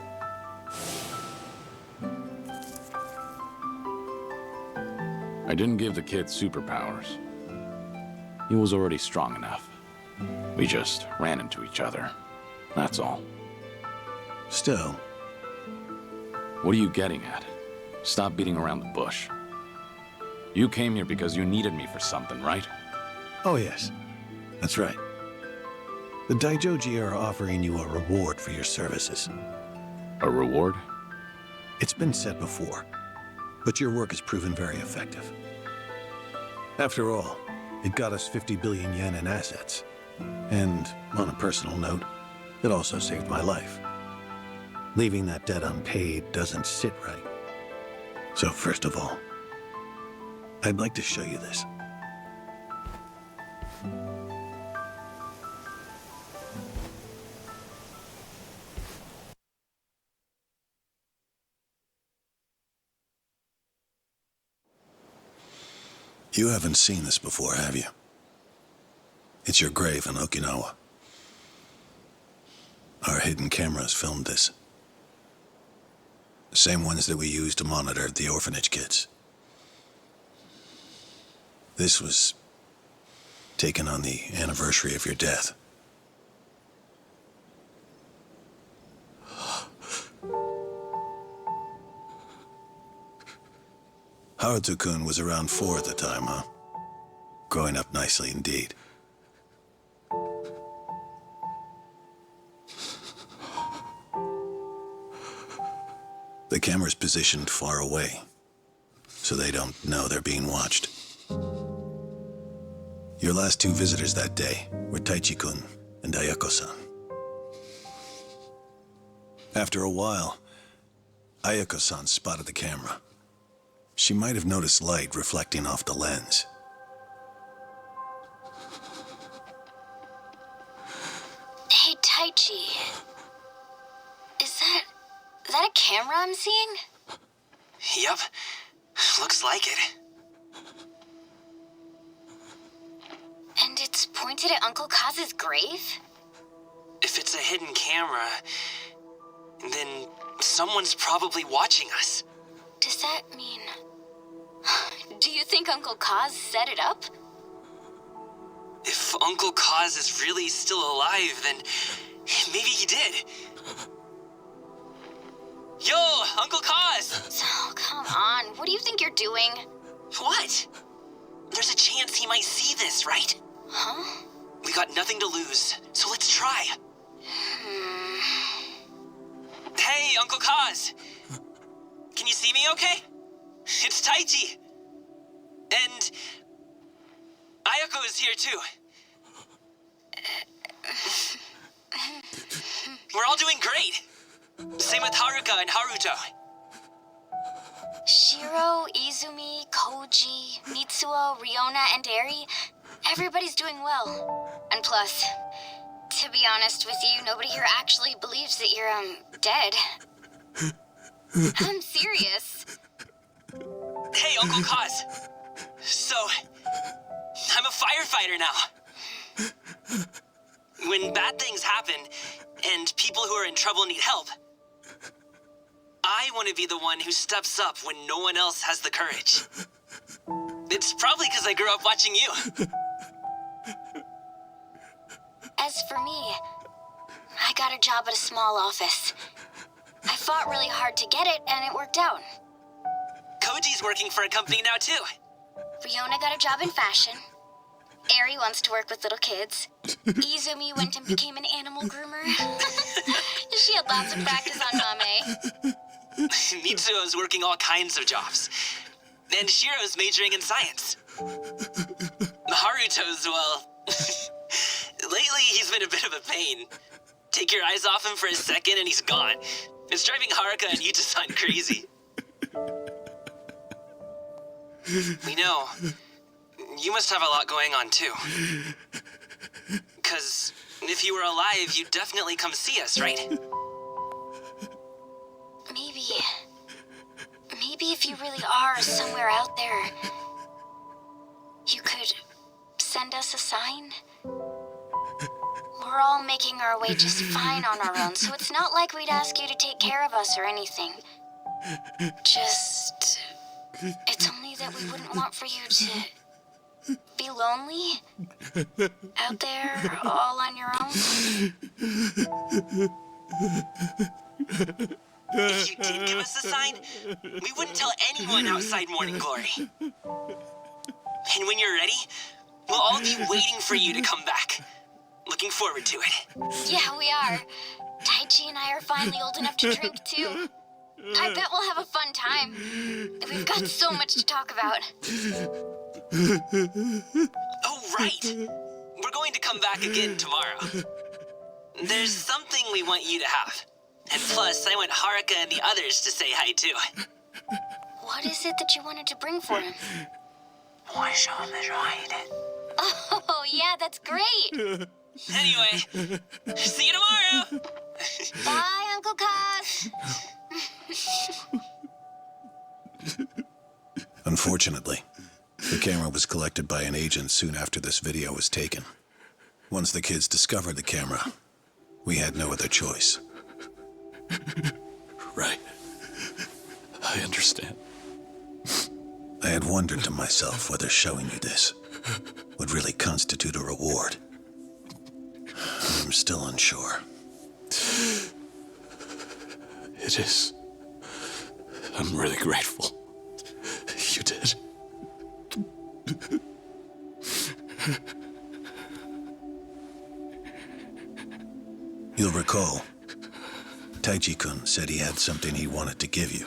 I didn't give the kid superpowers. He was already strong enough. We just ran into each other. That's all. Still. What are you getting at? Stop beating around the bush. You came here because you needed me for something, right? Oh yes, that's right. The Daijoji are offering you a reward for your services. A reward? It's been said before, but your work has proven very effective. After all, it got us 50 billion yen in assets. And, on a personal note, it also saved my life. Leaving that debt unpaid doesn't sit right. So first of all, I'd like to show you this. You haven't seen this before, have you? It's your grave in Okinawa. Our hidden cameras filmed this. The same ones that we used to monitor the orphanage kids. This was taken on the anniversary of your death. Haruto-kun was around 4 at the time, huh? Growing up nicely indeed. The camera's positioned far away, so they don't know they're being watched. Your last 2 visitors that day were Taichi-kun and Ayako-san. After a while, Ayako-san spotted the camera. She might have noticed light reflecting off the lens. Hey, Taichi. Is that a camera I'm seeing? Yup. Looks like it. And it's pointed at Uncle Kaz's grave? If it's a hidden camera, then someone's probably watching us. Does that mean... Do you think Uncle Kaz set it up? If Uncle Kaz is really still alive, then maybe he did. Yo, Uncle Kaz! Oh, come on. What do you think you're doing? What? There's a chance he might see this, right? Huh? We got nothing to lose, so let's try. Hey, Uncle Kaz! Can you see me okay? It's Taichi! And... Ayako is here too. We're all doing great. Same with Haruka and Haruto. Shiro, Izumi, Koji, Mitsuo, Riona, and Eri, everybody's doing well. And plus, to be honest with you, nobody here actually believes that you're, dead. I'm serious. Hey, Uncle Kaz. So, I'm a firefighter now. When bad things happen, and people who are in trouble need help, I want to be the one who steps up when no one else has the courage. It's probably because I grew up watching you. As for me, I got a job at a small office. I fought really hard to get it, and it worked out. Koji's working for a company now, too. Riona got a job in fashion. Eri wants to work with little kids. Izumi went and became an animal groomer. She had lots of practice on Mame. Mitsuo's working all kinds of jobs. And Shiro's majoring in science. Haruto's, well... lately, he's been a bit of a pain. Take your eyes off him for a second and he's gone. It's driving Haruka and Yuta-san crazy. We know. You must have a lot going on, too. 'Cause if you were alive, you'd definitely come see us, right? Maybe if you really are somewhere out there, you could send us a sign? We're all making our way just fine on our own, so it's not like we'd ask you to take care of us or anything. Just... it's only that we wouldn't want for you to be lonely out there all on your own. If you did give us a sign, we wouldn't tell anyone outside Morning Glory. And when you're ready, we'll all be waiting for you to come back. Looking forward to it. Yeah, we are. Taichi and I are finally old enough to drink, too. I bet we'll have a fun time. We've got so much to talk about. Oh, right. We're going to come back again tomorrow. There's something we want you to have. And plus, I want Haruka and the others to say hi, too. What is it that you wanted to bring for him? Oh, yeah, that's great. Anyway, see you tomorrow. Bye, Uncle Kaz. Unfortunately, the camera was collected by an agent soon after this video was taken. Once the kids discovered the camera, we had no other choice. Right. I understand. I had wondered to myself whether showing you this would really constitute a reward. I'm still unsure. It is. I'm really grateful. You did. You'll recall, Taichi-kun said he had something he wanted to give you.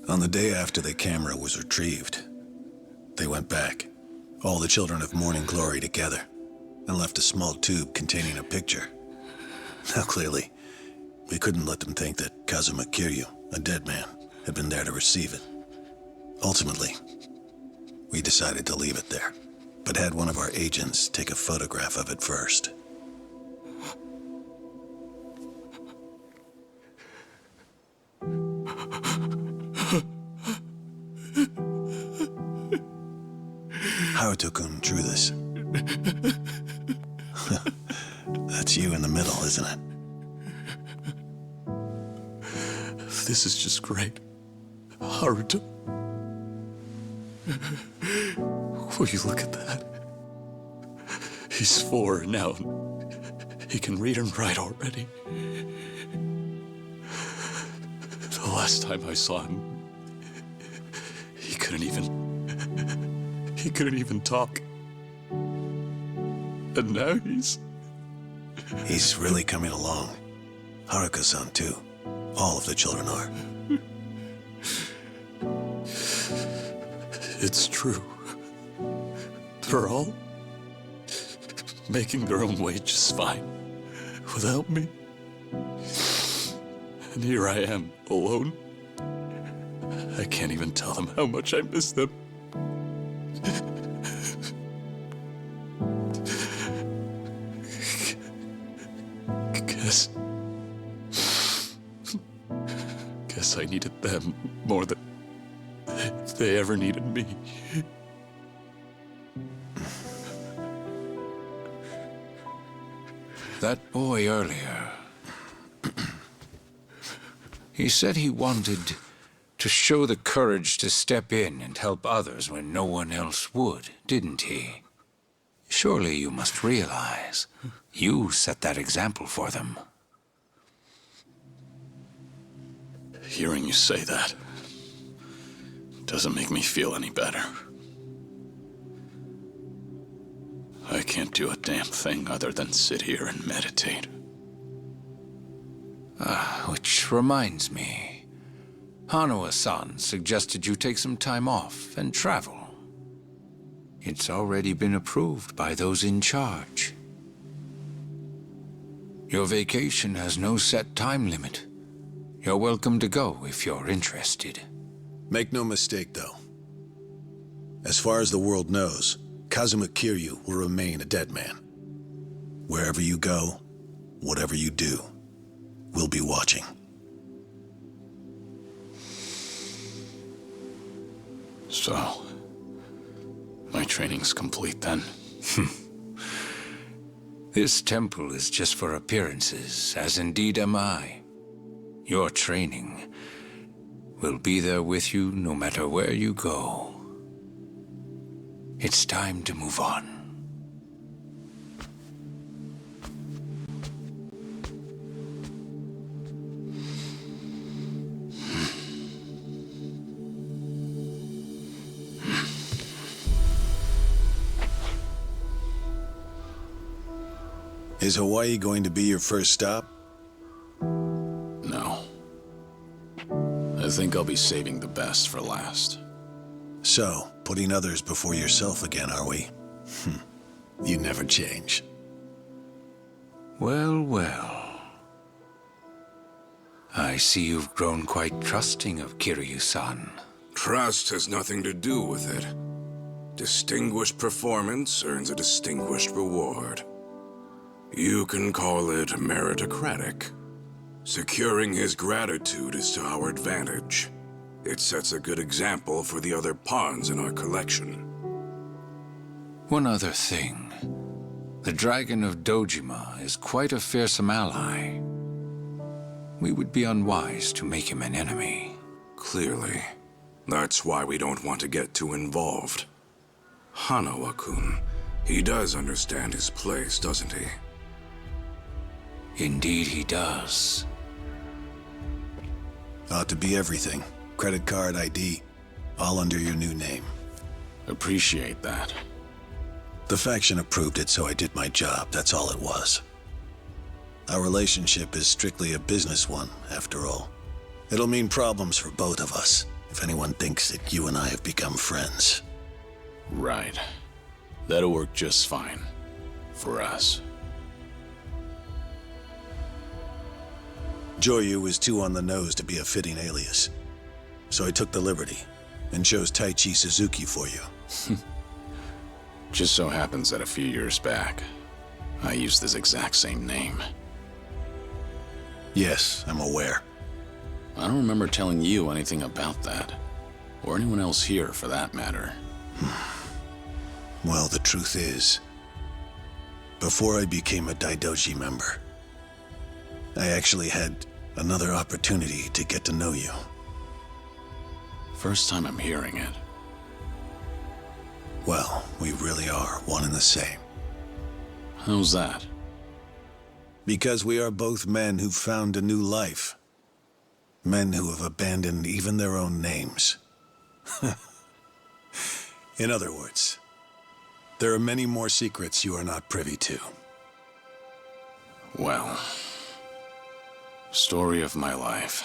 On the day after the camera was retrieved, they went back, all the children of Morning Glory together, and left a small tube containing a picture. Now clearly, we couldn't let them think that Kazuma Kiryu, a dead man, had been there to receive it. Ultimately, we decided to leave it there, but had one of our agents take a photograph of it first. Haruto-kun drew this. That's you in the middle, isn't it? This is just great. Haruto. Will you look at that? He's 4 now. He can read and write already. The last time I saw him, he couldn't even talk. And now He's really coming along. Haruka-san too. All of the children are. It's true. They're all making their own way just fine without me. And here I am, alone. I can't even tell them how much I miss them. Guess I needed them more than they ever needed me. That boy earlier. He said he wanted to show the courage to step in and help others when no one else would, didn't he? Surely you must realize you set that example for them. Hearing you say that doesn't make me feel any better. I can't do a damn thing other than sit here and meditate. Which reminds me, Hanawa-san suggested you take some time off and travel. It's already been approved by those in charge. Your vacation has no set time limit. You're welcome to go if you're interested. Make no mistake, though. As far as the world knows, Kazuma Kiryu will remain a dead man. Wherever you go, whatever you do, we'll be watching. So, my training's complete then? This temple is just for appearances, as indeed am I. Your training will be there with you no matter where you go. It's time to move on. Is Hawaii going to be your first stop? No. I think I'll be saving the best for last. So, putting others before yourself again, are we? You never change. Well, well. I see you've grown quite trusting of Kiryu-san. Trust has nothing to do with it. Distinguished performance earns a distinguished reward. You can call it meritocratic. Securing his gratitude is to our advantage. It sets a good example for the other pawns in our collection. One other thing. The Dragon of Dojima is quite a fearsome ally. We would be unwise to make him an enemy. Clearly. That's why we don't want to get too involved. Hanawa-kun, he does understand his place, doesn't he? Indeed he does. Ought to be everything. Credit card, ID, all under your new name. Appreciate that. The faction approved it, so I did my job. That's all it was. Our relationship is strictly a business one, after all. It'll mean problems for both of us, if anyone thinks that you and I have become friends. Right. That'll work just fine. For us. Joyu was too on the nose to be a fitting alias. So I took the liberty, and chose Taichi Suzuki for you. Just so happens that a few years back, I used this exact same name. Yes, I'm aware. I don't remember telling you anything about that. Or anyone else here, for that matter. Well, the truth is, before I became a Daidoji member, I actually had another opportunity to get to know you. First time I'm hearing it. Well, we really are one and the same. How's that? Because we are both men who've found a new life. Men who have abandoned even their own names. In other words, there are many more secrets you are not privy to. Well, story of my life.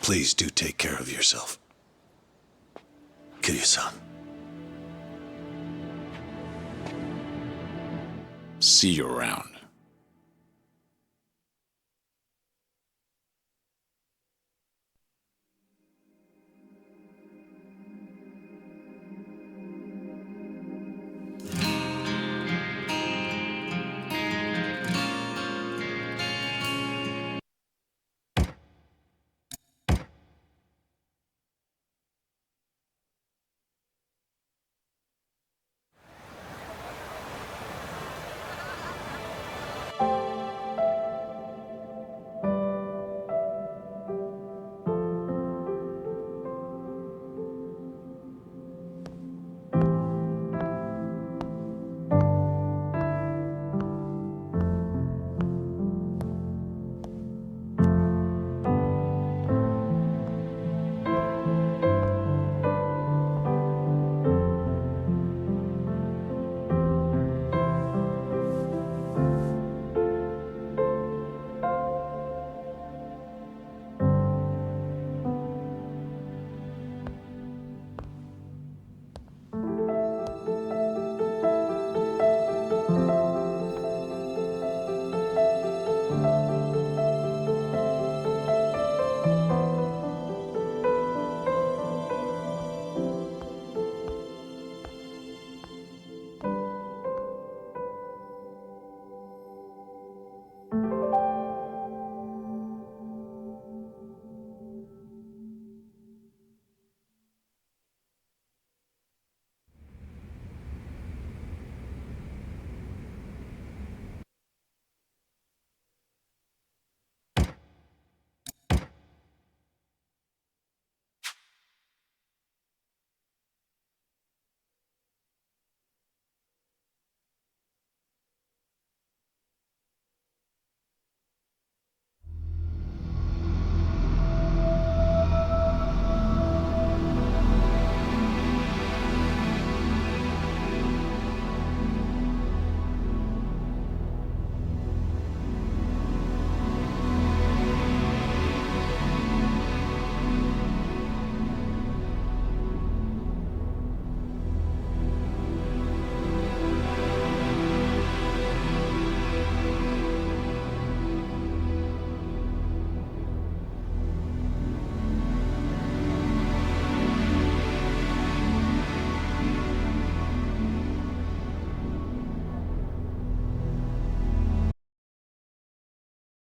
Please do take care of yourself. Kiryu-san. See you around.